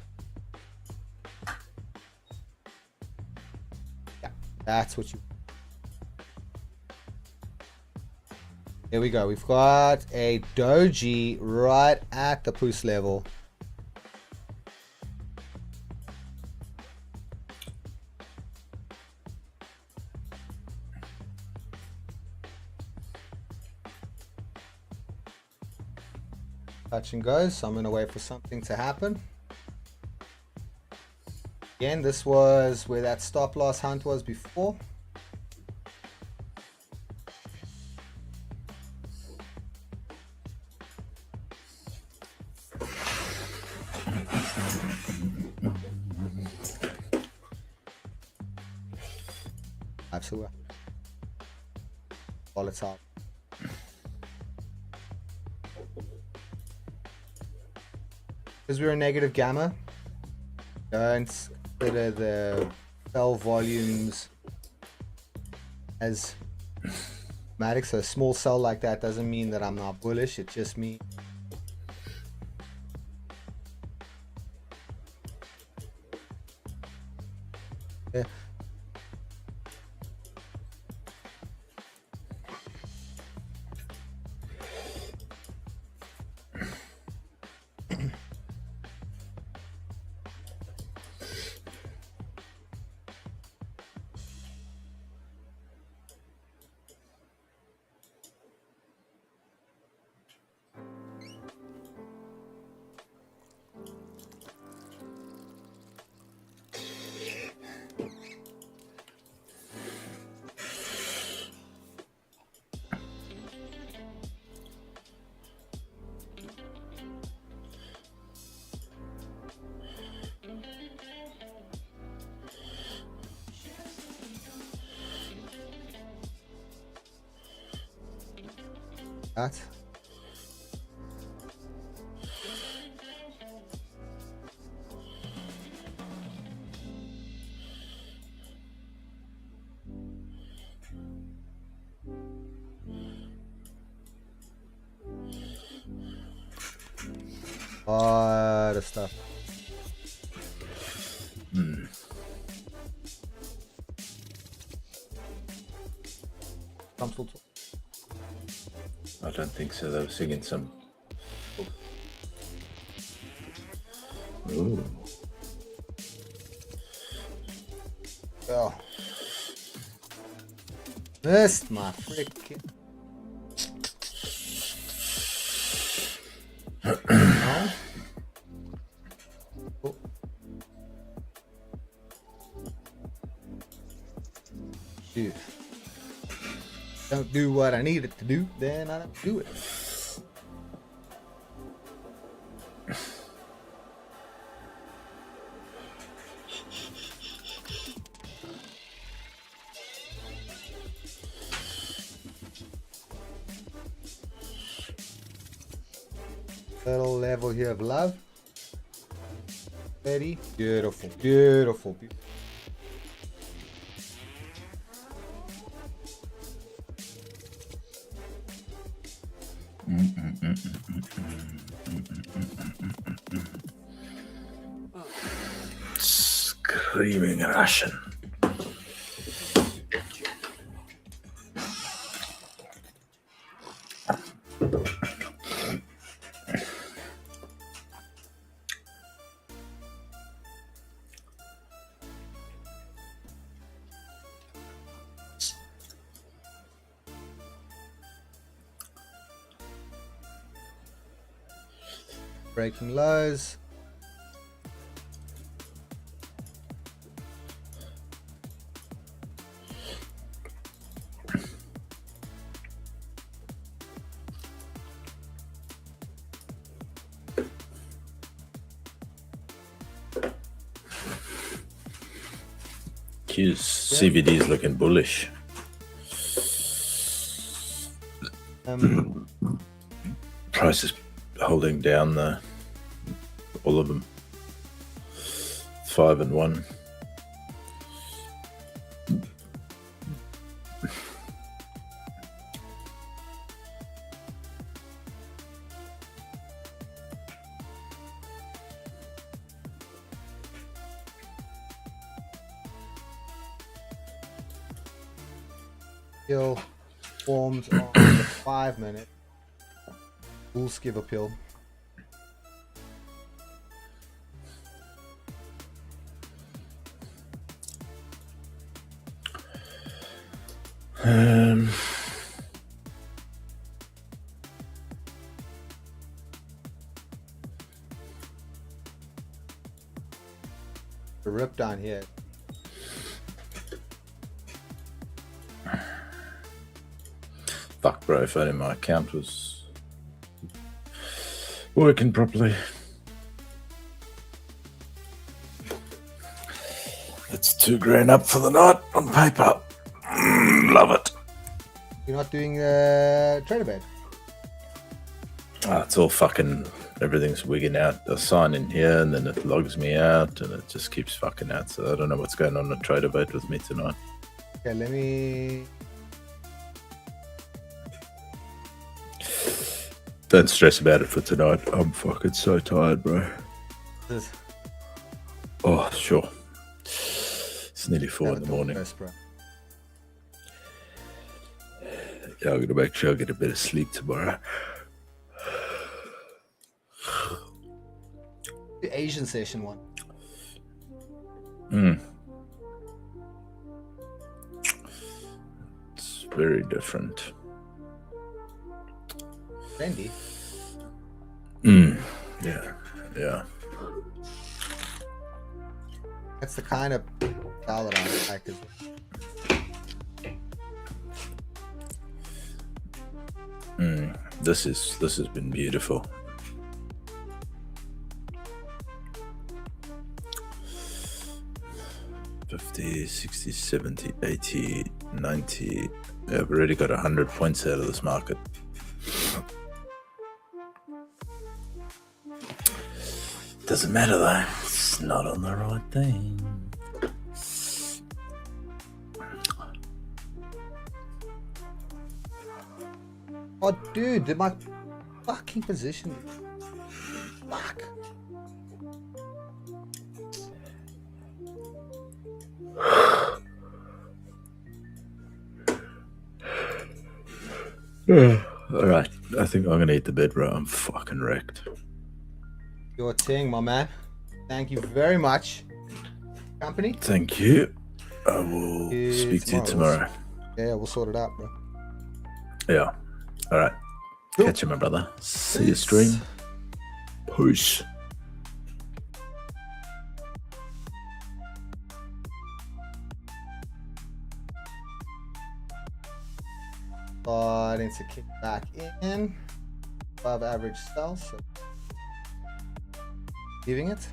That's what you. Here we go. We've got a doji right at the POES level. Touch and go. So I'm going to wait for something to happen. Again, this was where that stop loss hunt was before. Absolutely. Volatile. Because we're a negative gamma, don't consider the sell volumes as dramatic. So a small sell like that doesn't mean that I'm not bullish. It just means yeah. That. Lot of stuff. Comfortable. I don't think so. They were singing some. Ooh. Oh. Missed my freaking. No. Oh. Dude. Don't do what I need it to do, then I don't do it. Little level here of love. Very beautiful, beautiful, beautiful. Screaming Russian. Breaking lows. Q's CVD is looking bullish. Price is holding down the all of them. 5 and 1. Pill forms on the 5 minute. Bull skip appeal. Um, A rip down here. fuck, bro. If only my account was working properly. It's $2,000 up for the night on paper. Love it. You're not doing the trader bed. It's all fucking, everything's wigging out. I sign in here and then it logs me out and it just keeps fucking out. So I don't know what's going on trader boat with me tonight. Okay, let me. Don't stress about it for tonight. I'm fucking so tired, bro. This Oh, sure. It's nearly 4 in the morning. first, bro. Yeah, I'm gonna make sure I get a bit of sleep tomorrow. The Asian session one. It's very different. Trendy. Yeah, yeah. That's the kind of style that I like as well. This has been beautiful. $50, $60, $70, $80, $90. Yeah, I've already got 100 points out of this market. Doesn't matter though. It's not on the right thing. Oh, dude, did my fucking position. Fuck. Alright, I think I'm gonna eat the bed, bro. I'm fucking wrecked. Your thing, my man. Thank you very much. Company? Thank you. I will speak to you tomorrow. Yeah, we'll sort it out, bro. Yeah. Alright. Cool. Catch you, my brother. See you stream. Peace. Starting to kick back in. Above average sell, so leaving it.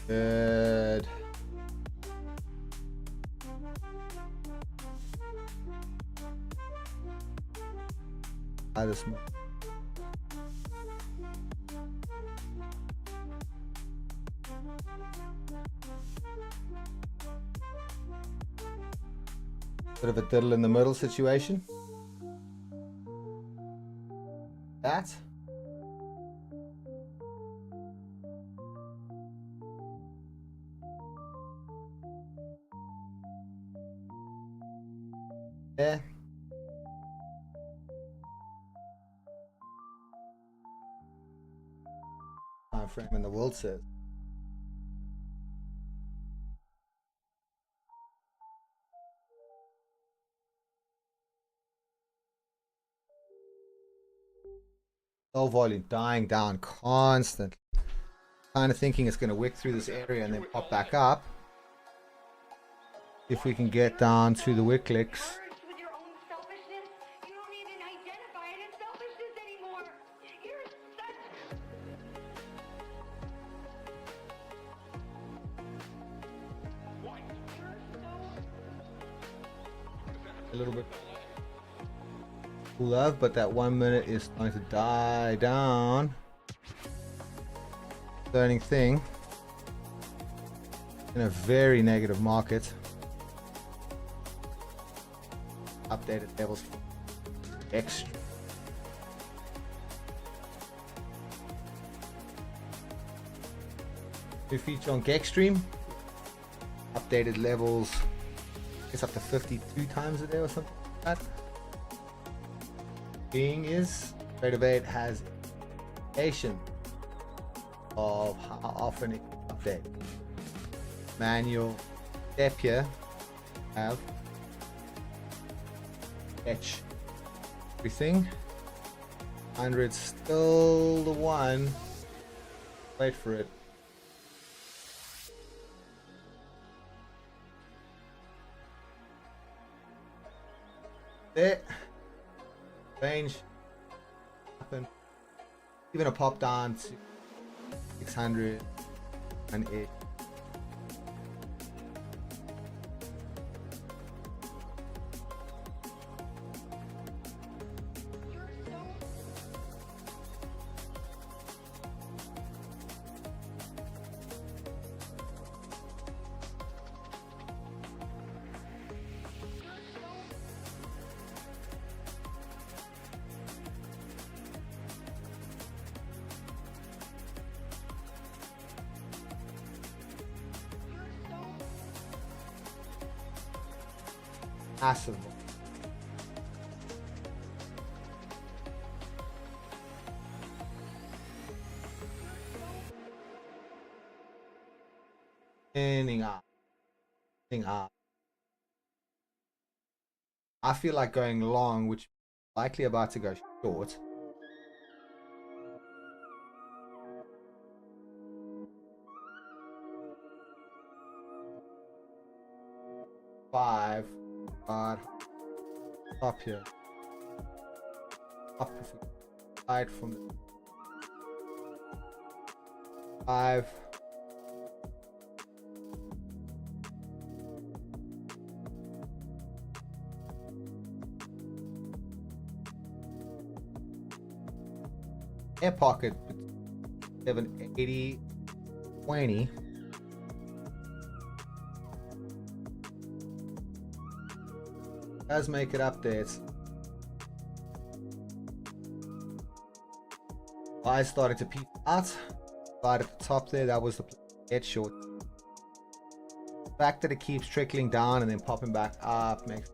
Good. I just bit of a diddle in the middle situation. That. Yeah. Time frame in the world says. Low volume dying down constantly. Kind of thinking it's going to wick through this area and then pop back up. If we can get down to the wick clicks. Merged with your own selfishness, you don't even identify it as selfishness anymore. You're such White. you're so A little bit love, but that 1 minute is going to die down. Learning thing in a very negative market. Updated levels extra. New feature on Gexstream. Updated levels. It's up to 52 times a day or something like that. Being is Trader 8 has indication of how often it can update. Manual step here have fetch everything. 100 still the one. Wait for it. There. Range. Happen. Even a pop down to 600 and it. Massive. Ending up. Ending up. I feel like going long, which is likely about to go short. Five. Up here. Up if we slide from the 5. Air pocket 780 20. Does make it up there. It's eyes starting to peek out. Right at the top there, that was the head short. The fact that it keeps trickling down and then popping back up makes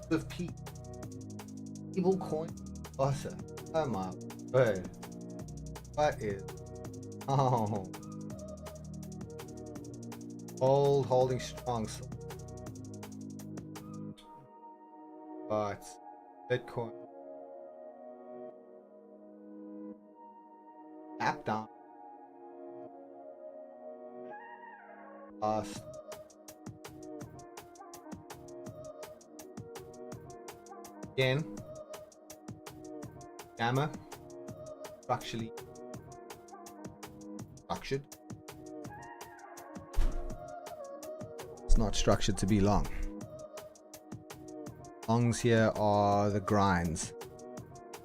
of P. Evil coin. Awesome. Oh my word. What is? Oh. Holding strong. But Bitcoin. Tap down. Lost. Again, gamma, structured. It's not structured to be long. Longs here are the grinds.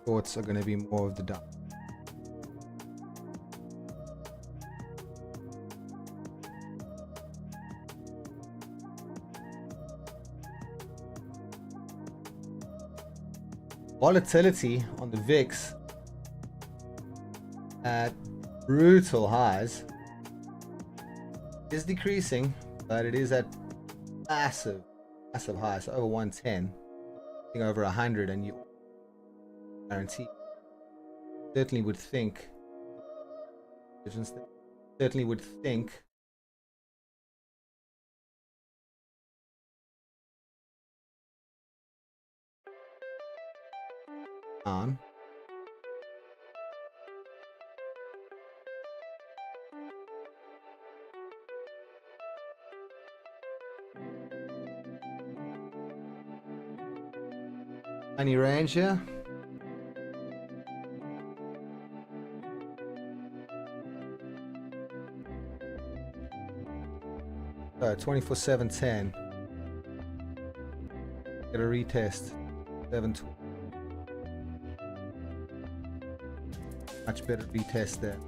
Shorts are going to be more of the dump. Volatility on the VIX at brutal highs. is decreasing, but it is at massive high. So over 110, I think over 100, and you guarantee. Certainly would think. Certainly would think. On. Any range here? So 24/7/10. Get a retest. 720. Much better retest there.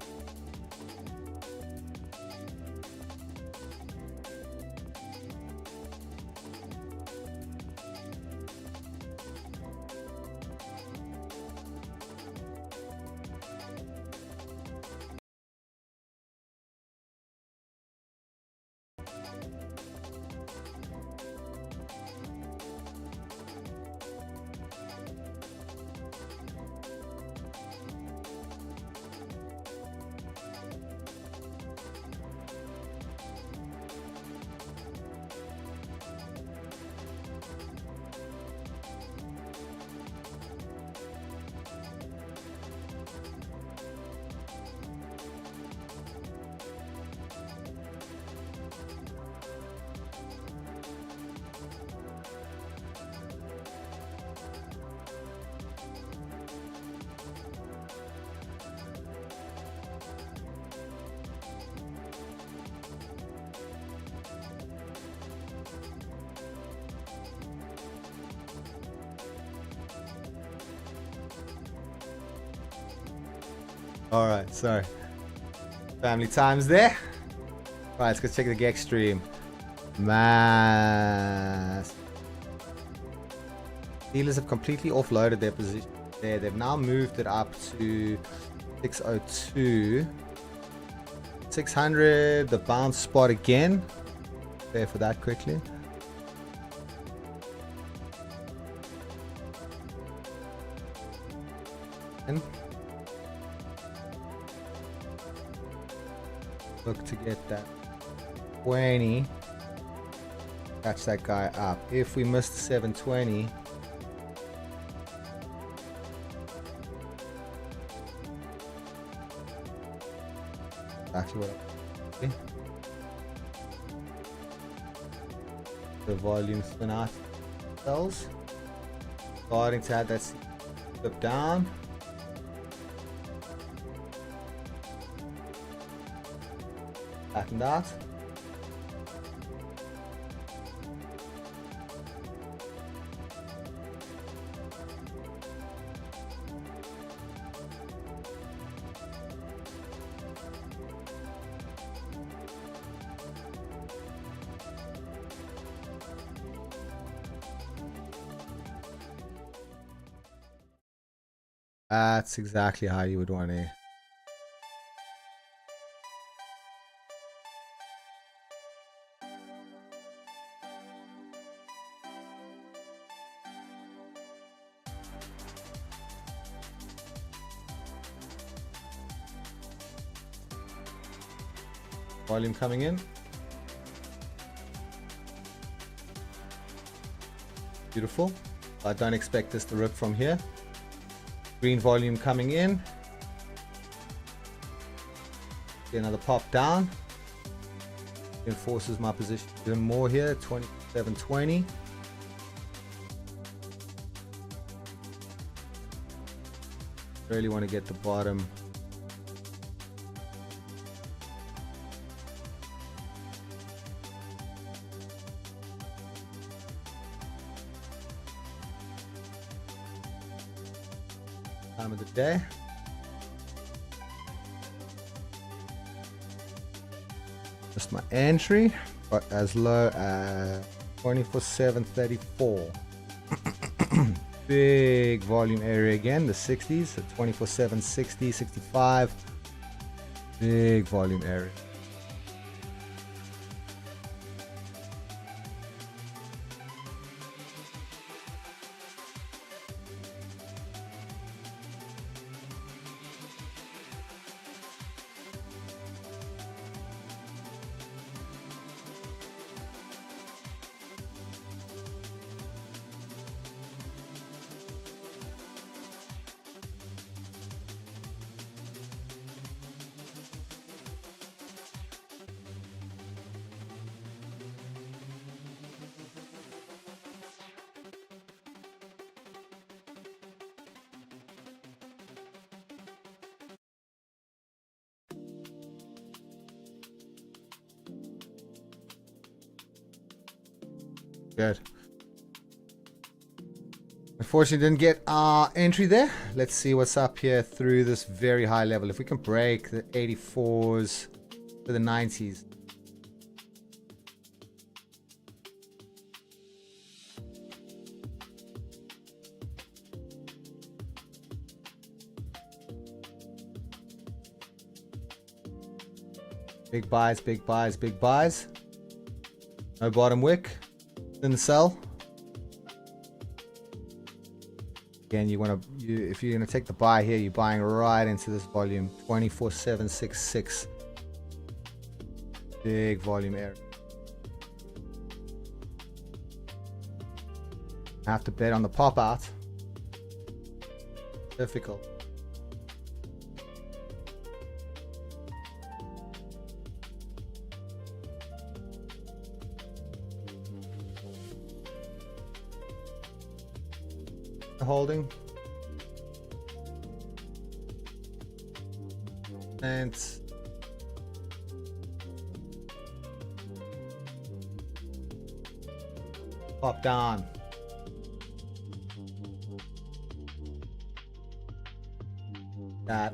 All right, sorry. Family time's there. All right, let's go check the GEX stream. Mass. Dealers have completely offloaded their position there. They've now moved it up to 602. 600, the bounce spot again. There for that quickly. And look to get that 20. Catch that guy up. If we missed 720, actually what I, okay. The volume spin out cells. Starting to add that slip down. Flattened out. That's exactly how you would want to. Volume coming in. Beautiful. I don't expect this to rip from here. Green volume coming in. Get another pop down. Reinforces my position even more here. 27.20. Really want to get the bottom. Time of the day. Just my entry, but as low as 24/7.34. Big volume area again, the 60s, so 24/7, 60, 65. Big volume area. Good. Unfortunately, didn't get our entry there. Let's see what's up here through this very high level. If we can break the 84s to the 90s. Big buys, big buys, big buys. No bottom wick. Didn't sell. Again, if you're gonna take the buy here, you're buying right into this volume. 24,766. Big volume area. Have to bet on the pop out. Difficult. Holding and pop down. That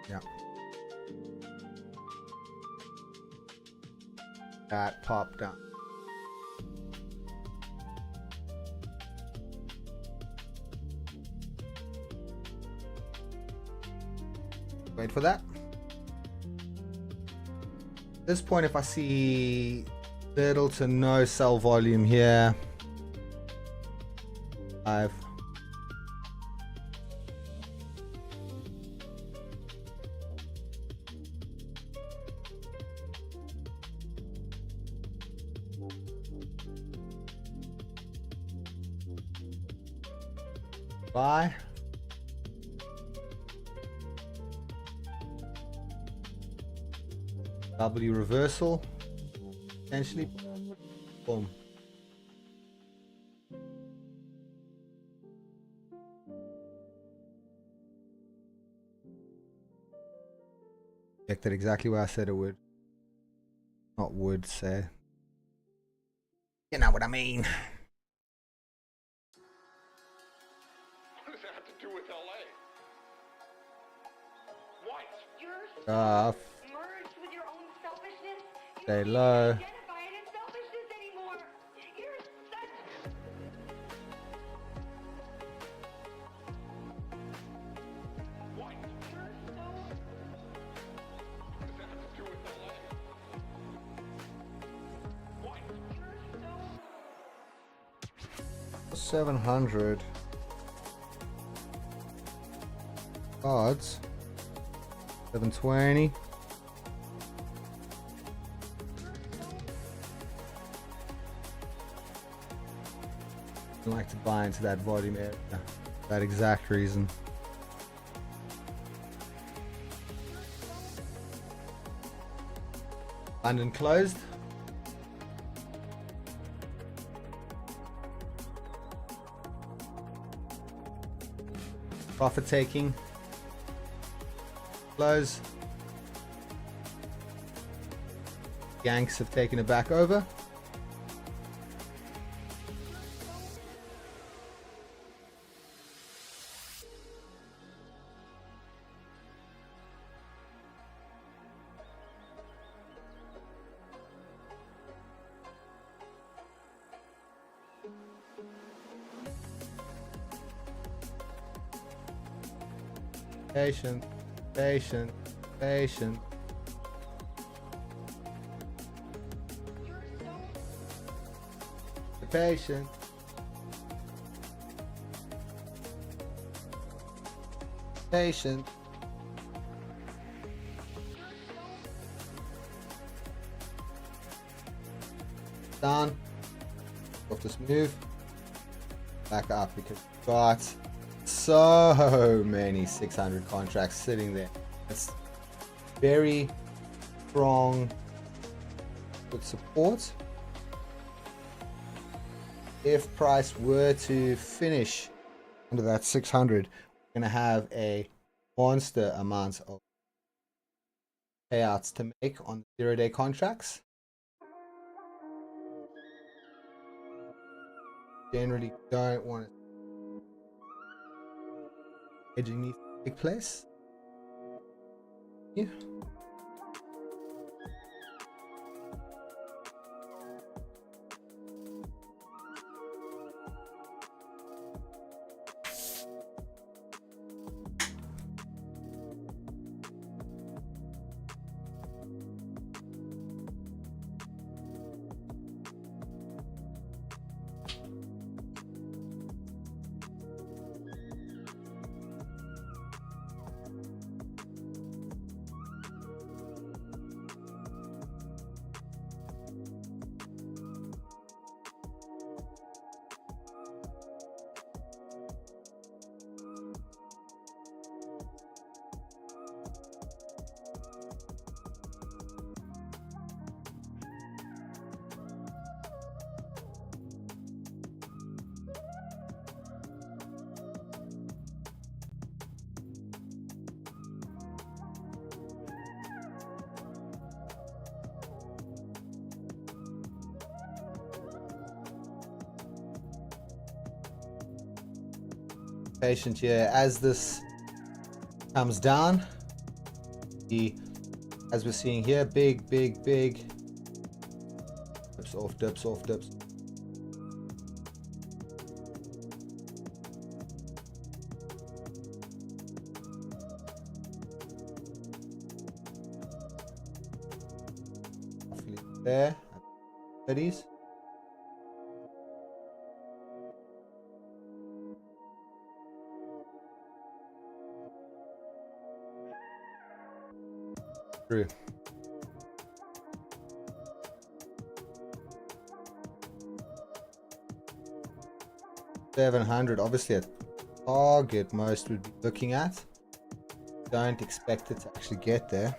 yeah. That popped down. Wait for that. At this point, if I see little to no sell volume here, I've buy. W reversal. Potentially. Boom. Checked it exactly where I said it would. Not would say. You know what I mean. What does that have to do with LA? What? You're Ah, merged with your own selfishness. You stay don't low. even identify it as selfishness anymore. You're such. What? You're so. What does that have to do with LA? What? You're so. 700 odds. 720. I like to buy into that volume area. That exact reason. London closed. Profit taking. Close. Yanks have taken it back over. Patient, patient, patient. Patient. Patient. Down. Off this move. Back up because we've got so many 600 contracts sitting there. It's very strong with support. if price were to finish under that 600, we're going to have a monster amount of payouts to make on 0-day contracts. Generally don't want to hedging needs to take place. Yeah. Patient here as this comes down. As we're seeing here, big dips off, dips off, dips. There, 30s. True. $700, obviously a target most would be looking at. Don't expect it to actually get there.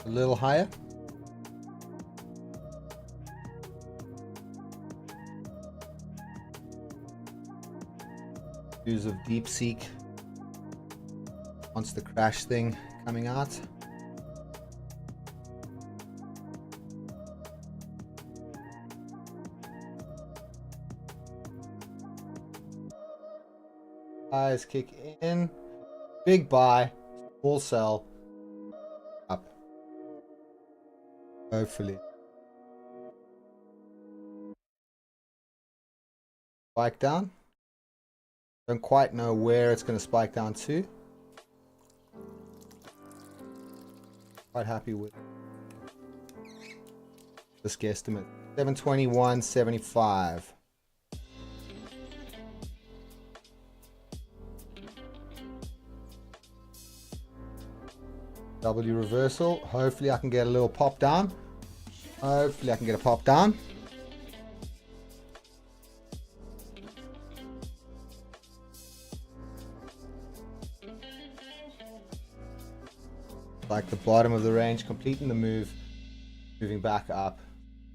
A little higher. Use of DeepSeek monster crash thing coming out. Buys kick in, big buy, small sell, up. Hopefully. Spike down. Don't quite know where it's going to spike down to. Quite happy with this guesstimate. 721.75. W reversal. Hopefully I can get a little pop down. Hopefully I can get a pop down. Like the bottom of the range, completing the move, moving back up.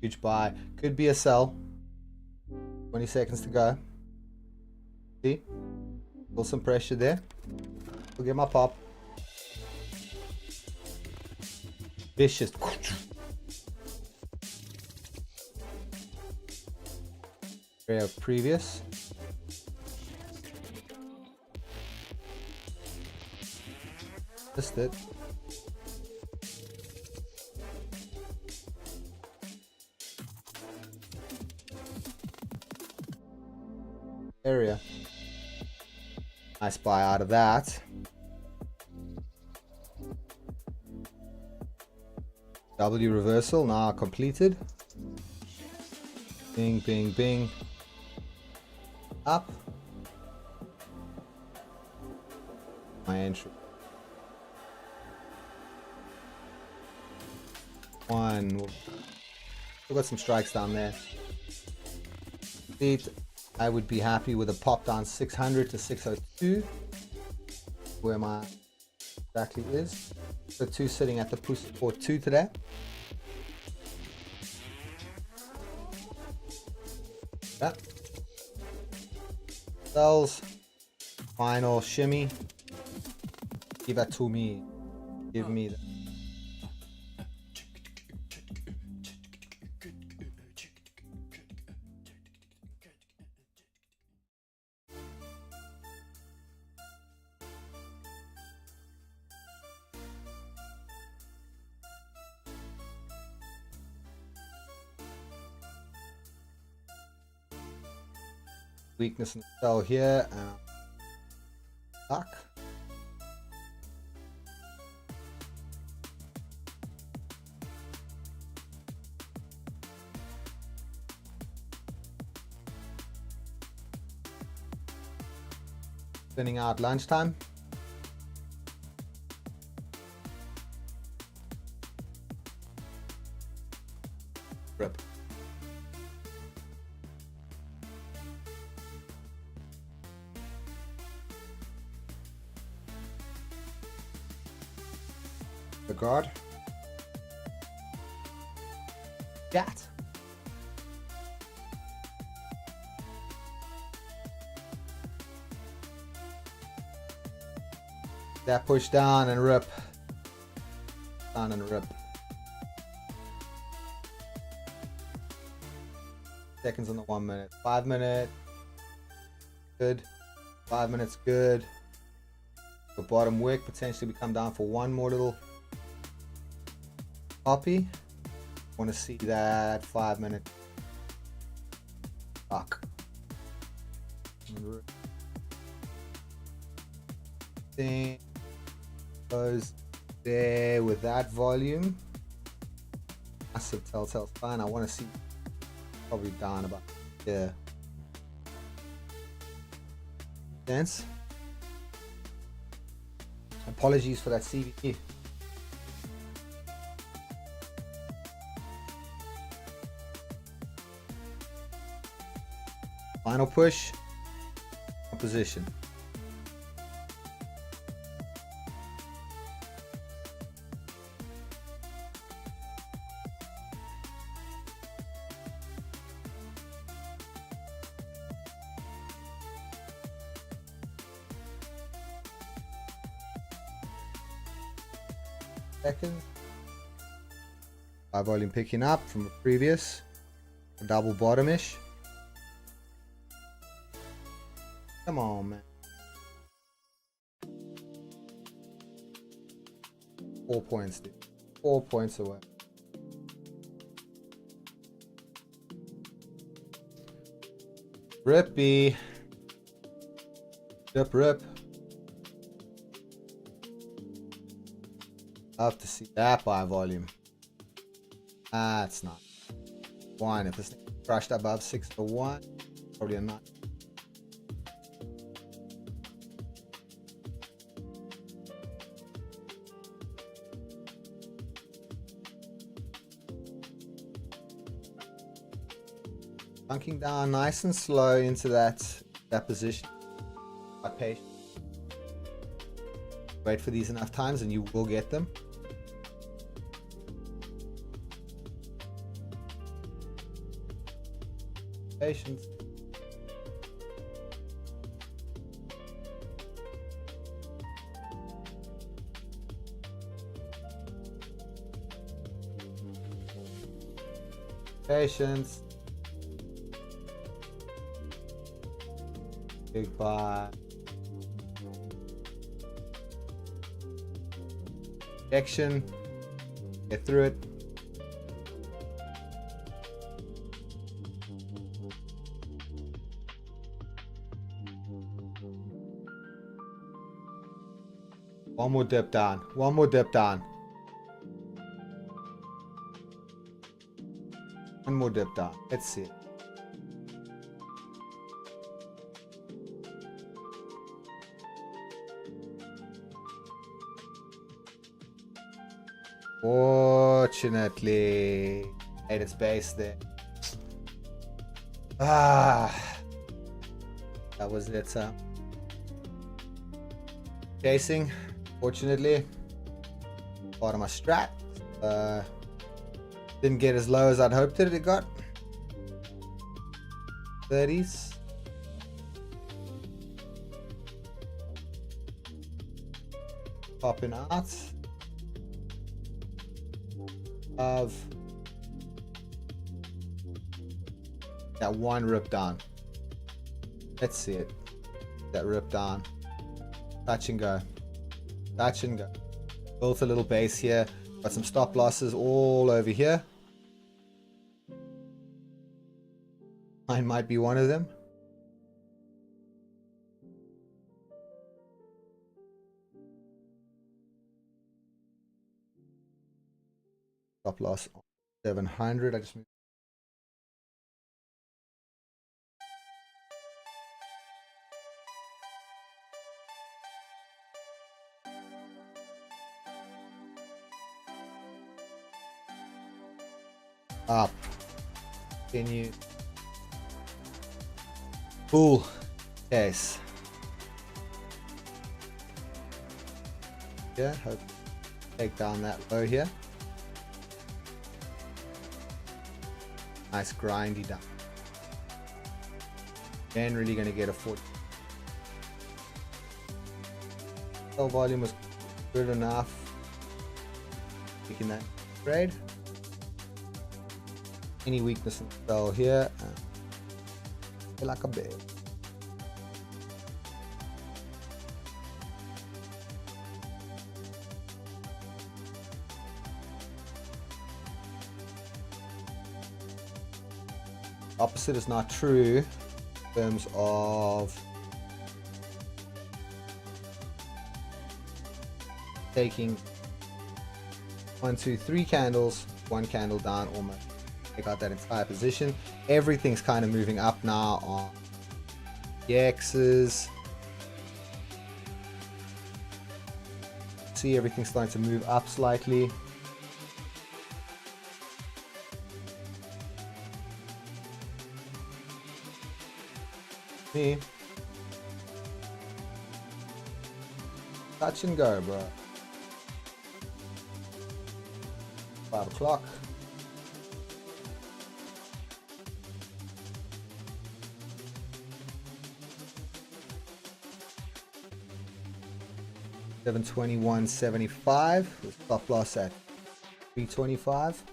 Huge buy. Could be a sell. 20 seconds to go. See? Still some pressure there. We'll get my pop. Vicious. Area of previous. Missed it. Area. Nice buy out of that. W reversal now completed. Bing, bing, bing. Up. My entry. One. We've got some strikes down there. I would be happy with a pop down 600 to 602. Where my exactly is. The two sitting at the push for 2 today. Yep. Sells. Final shimmy. Give that to me. Give me that. Weakness in the cell here and stuck. Spinning out lunchtime. Rip. The guard. Gat. That push down and rip. Down and rip. Seconds on the 1 minute. 5 minute. Good. 5 minutes. Good. The bottom wick potentially we come down for one more little copy. Want to see that 5 minute. Fuck. Thing goes there with that volume. Massive telltale sign. I want to see probably down about there. Sense. Apologies for that CVE. Final push. Opposition. Seconds. High volume picking up from a previous double bottomish. Come on, man. 4 points, dude. 4 points away. Rippy. Rip. Love to see that by volume. That's not one. If this thing crushed above 6 to 1, probably a 9. Bunking down nice and slow into that position. By patient. Wait for these enough times and you will get them. Patience. Patience. Big buy. Action. Get through it. One more dip down. One more dip down. One more dip down. Let's see it. Fortunately, at its base there. That was it. Chasing, fortunately. part of my strat. Didn't get as low as I'd hoped it got. 30s. Popping out of that one rip down. Let's see it. That rip down. Touch and go. Touch and go. Built a little base here. Got some stop losses all over here. Mine might be one of them. Stop loss 700. I just moved. Up. Continue. Cool. Case. Yeah, hope take down that low here. Nice grindy down. Generally gonna get a 40. Sell volume was good enough. Taking that trade. Any weakness in the sell here? Feel like a bit. Opposite is not true in terms of taking 1, 2, 3 candles, 1 candle down almost. Take out that entire position. Everything's kind of moving up now on the X's. See, everything's starting to move up slightly. Me. Touch and go, bro. 5 o'clock. $721.75 with stop loss at 325.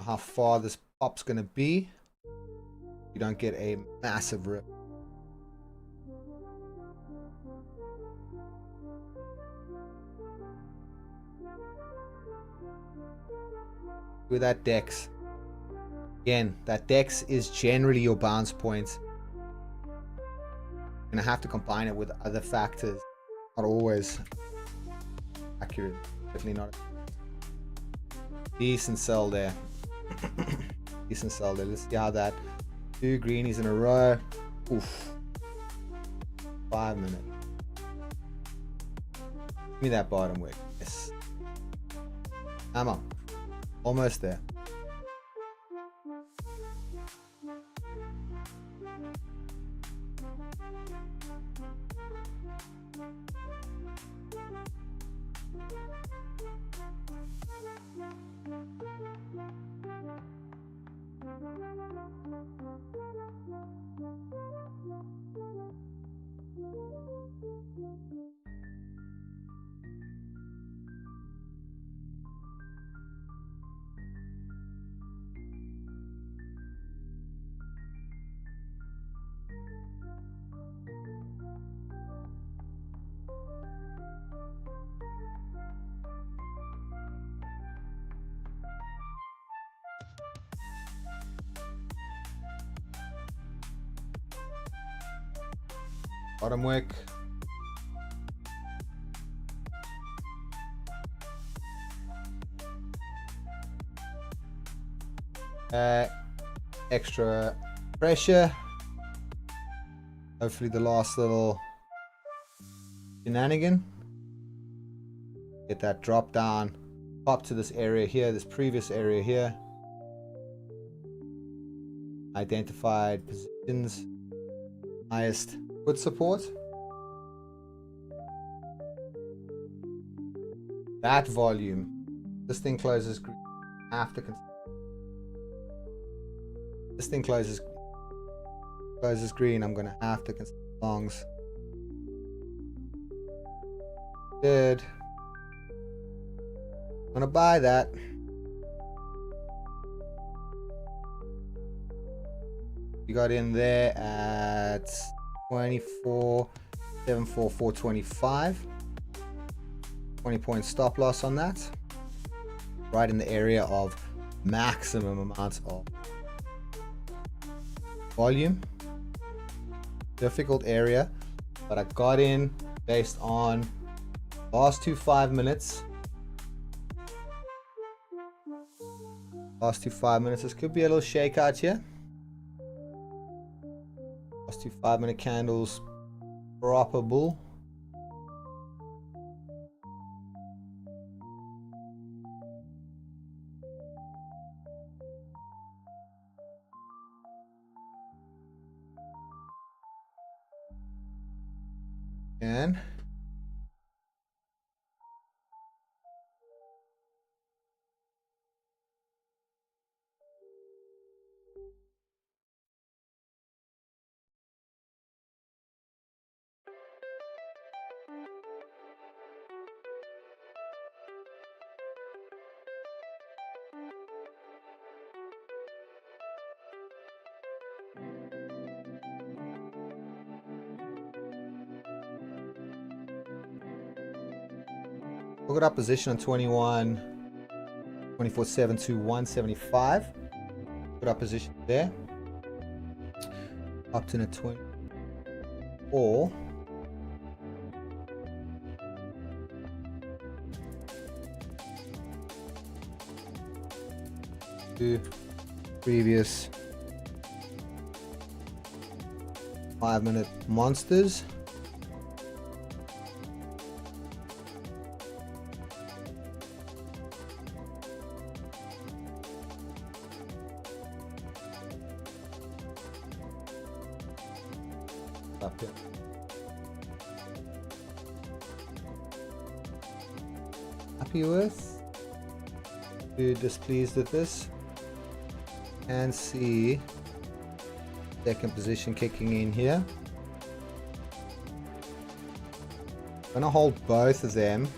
How far this pop's gonna be? You don't get a massive rip. With that DEX, again, that DEX is generally your bounce point. Gonna have to combine it with other factors. Not always accurate. Definitely not. Decent sell there. Decent sell there. Let's see how that 2 greenies in a row. Oof. 5 minutes. Give me that bottom wick. Yes. Come on. Almost there. Bottom wick. Extra pressure. Hopefully the last little shenanigan. Get that drop down up to this area here, this previous area here. Identified positions. Highest foot support. that volume. This thing closes green. After this thing closes green, I'm gonna have to consider longs. Good. I'm gonna buy that. You got in there at 24.74425. 20-point stop loss on that. Right in the area of maximum amounts of volume. Difficult area, but I got in based on last 5 minutes. Last 5 minutes. This could be a little shakeout here. Last 5-minute candles, proper bull. And look at our position on 24.7 to 175. Put our position there. Up to the 24. To previous 5-minute monsters. Up here. Happy with? Too displeased with this? And see second position kicking in here. I'm gonna hold both of them.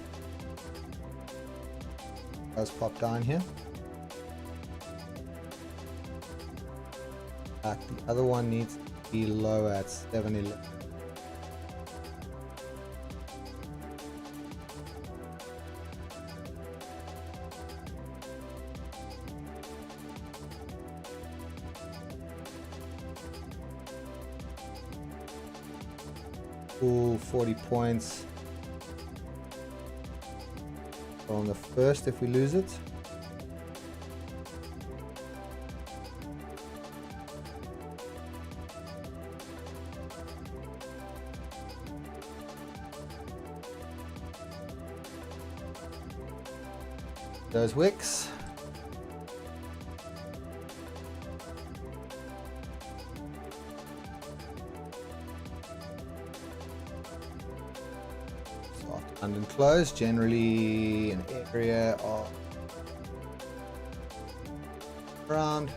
Those pop down here. But the other one needs to be low at 711. Full 40 points on the first if we lose it. Those wicks. Soft London close, generally an area of around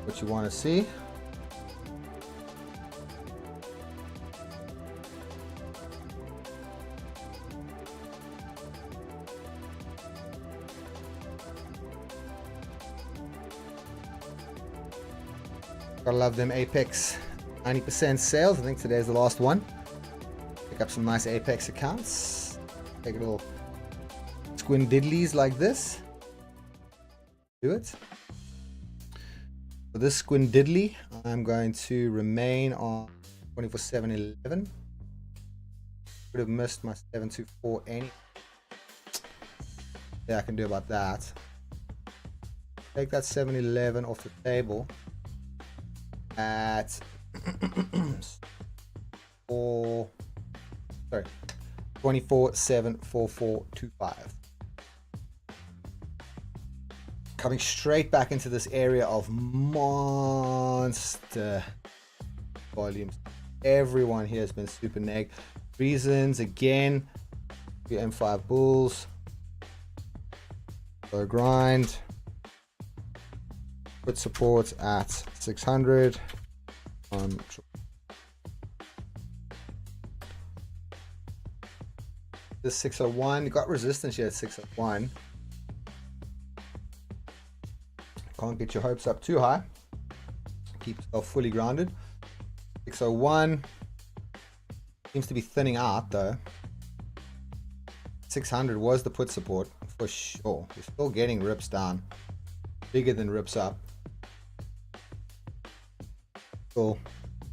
what you want to see. Gotta love them Apex 90% sales. I think today's the last one. Pick up some nice Apex accounts. Take a little squindiddlies like this. Do it. For this squindiddly, I'm going to remain on 24.711. Would have missed my 724 any. Yeah, I can do about that. Take that 711 off the table. at 24.74425. Coming straight back into this area of monster volumes. Everyone here has been super neg. Reasons again. Your M5 bulls. So grind. Put support at 600. This 601. You got resistance here at 601. Can't get your hopes up too high. Keep yourself fully grounded. 601 seems to be thinning out though. 600 was the put support for sure. You're still getting rips down, bigger than rips up. Cool.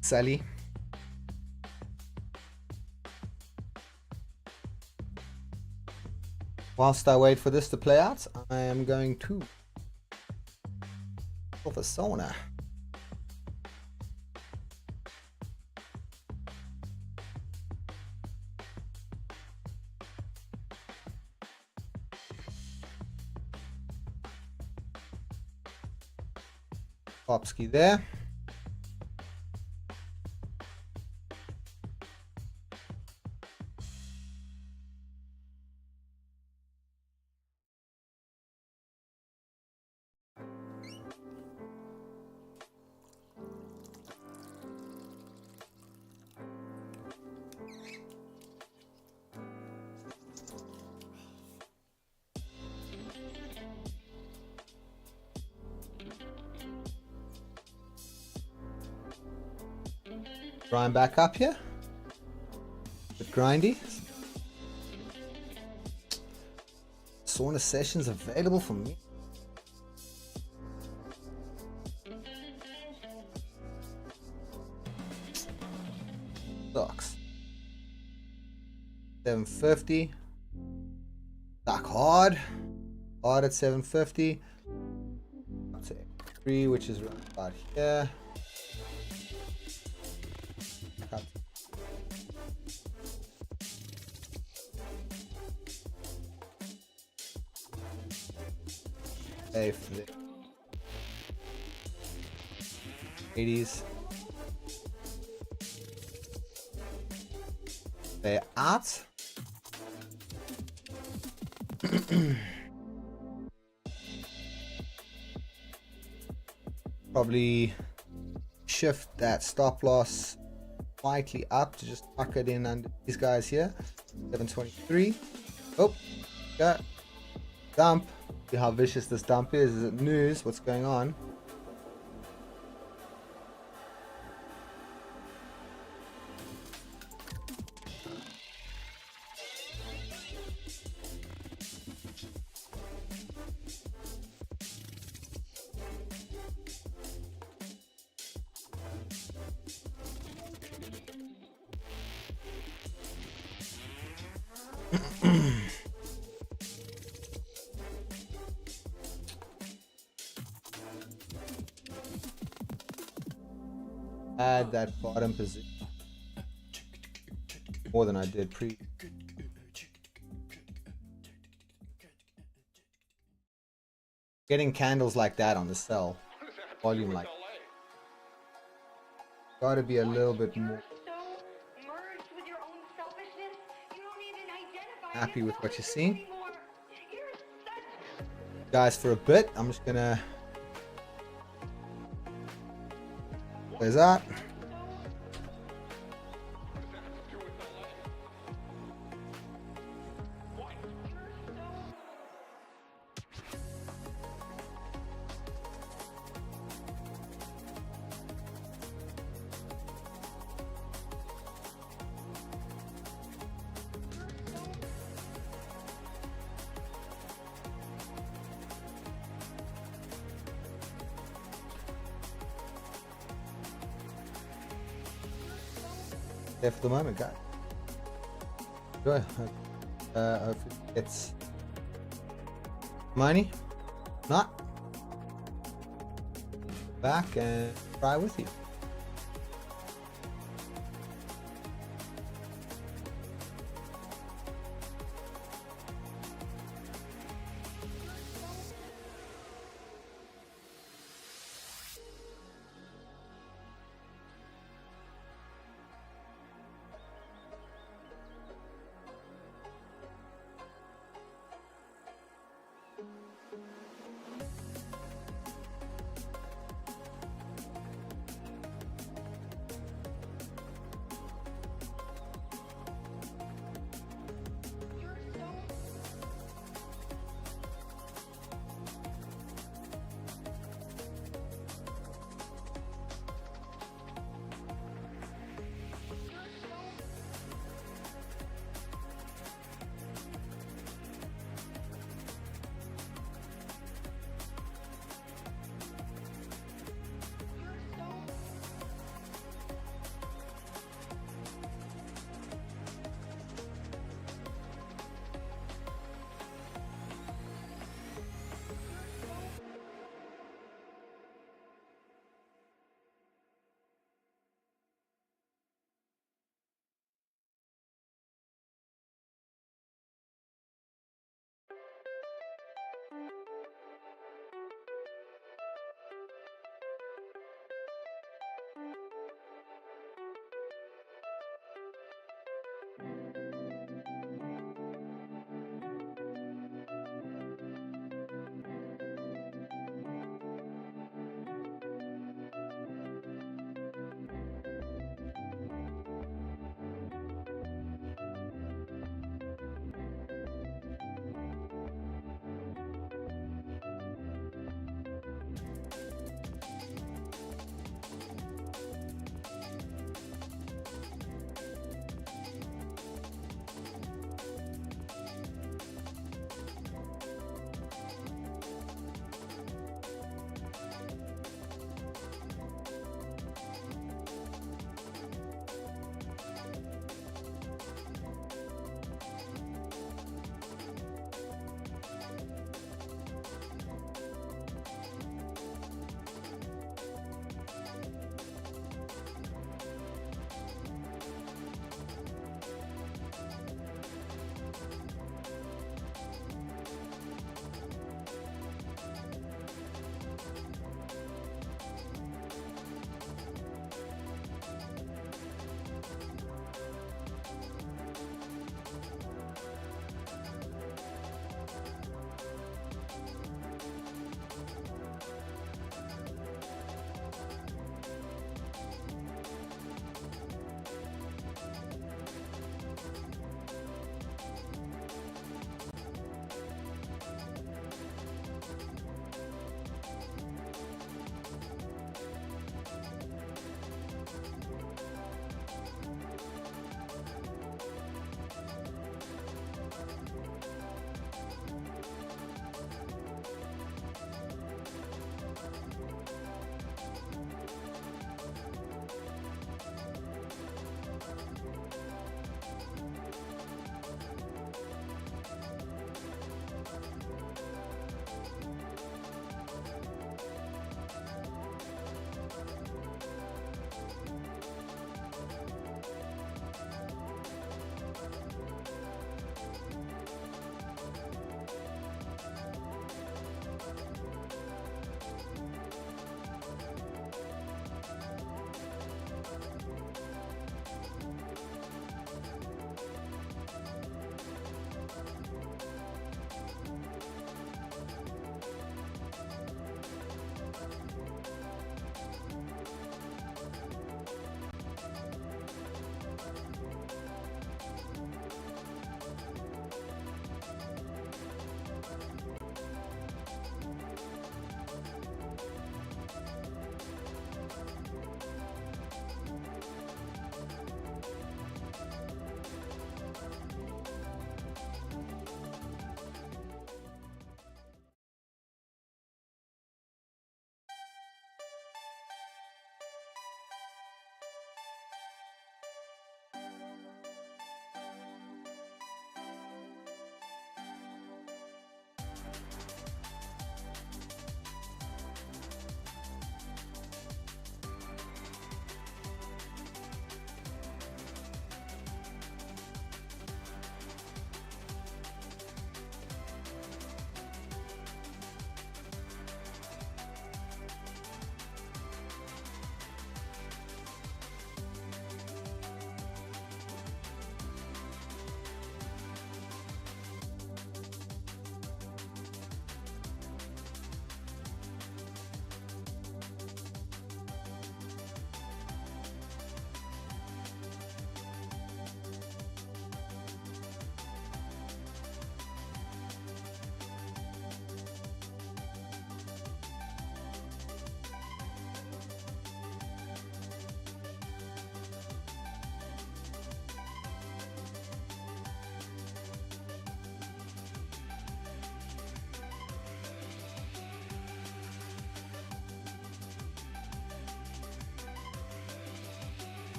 Sally. Whilst I wait for this to play out, I am going to off a sauna. Popsky there. Grind back up here. Bit grindy. Sauna sessions available for me. Sucks. 750. Back hard. Hard at 750. Up to 3, which is right about here. For the 80s. They're out. Probably shift that stop loss slightly up to just tuck it in under these guys here. 723. Oh, yeah. Dump. See how vicious this dump is. Is it news? What's going on? Add that bottom position more than I did pre. Getting candles like that on the cell, volume like, gotta be a little bit more happy with what you're seeing. Guys, for a bit, I'm just gonna there's that. There for the moment, guys. Enjoy. Hopefully it's money. Not back and try with you.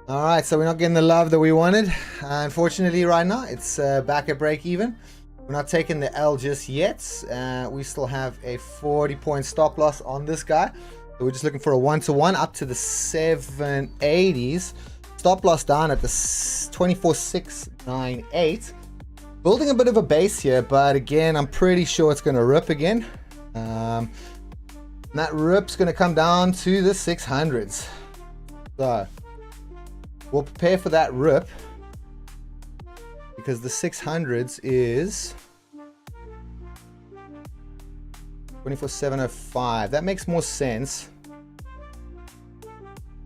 All right, so we're not getting the love that we wanted. Unfortunately, right now, it's back at break even. We're not taking the L just yet. We still have a 40-point stop loss on this guy. So we're just looking for a 1-to-1 up to the 780s. Stop loss down at the 24.698. Building a bit of a base here, but again, I'm pretty sure it's going to rip again. And that rip's going to come down to the 600s. So we'll prepare for that rip, because the 600s is 24.705. That makes more sense.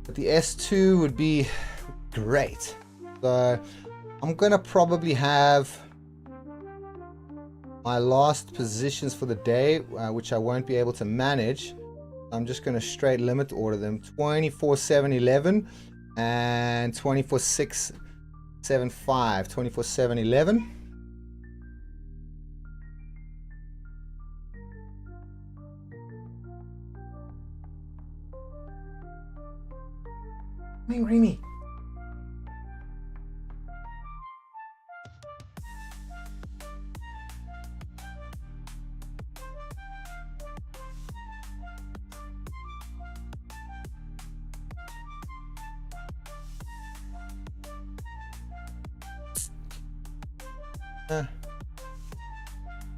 But the S2 would be great. So I'm gonna probably have my last positions for the day, which I won't be able to manage. I'm just gonna straight limit order them. 24.711 and 24.675. 24.711. Remy.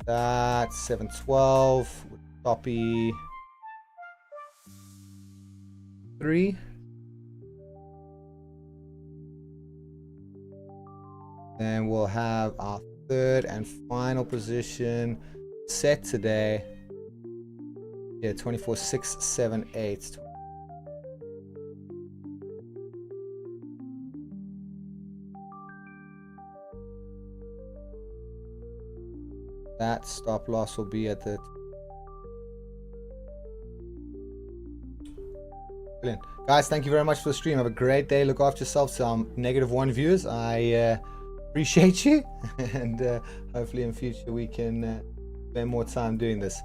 That's 712. Copy 3. And we'll have our third and final position set today. Yeah, 24.678. That stop loss will be at the... Brilliant. Guys, thank you very much for the stream. Have a great day. Look after yourself. Some -1 viewers. I appreciate you. And hopefully in future we can spend more time doing this.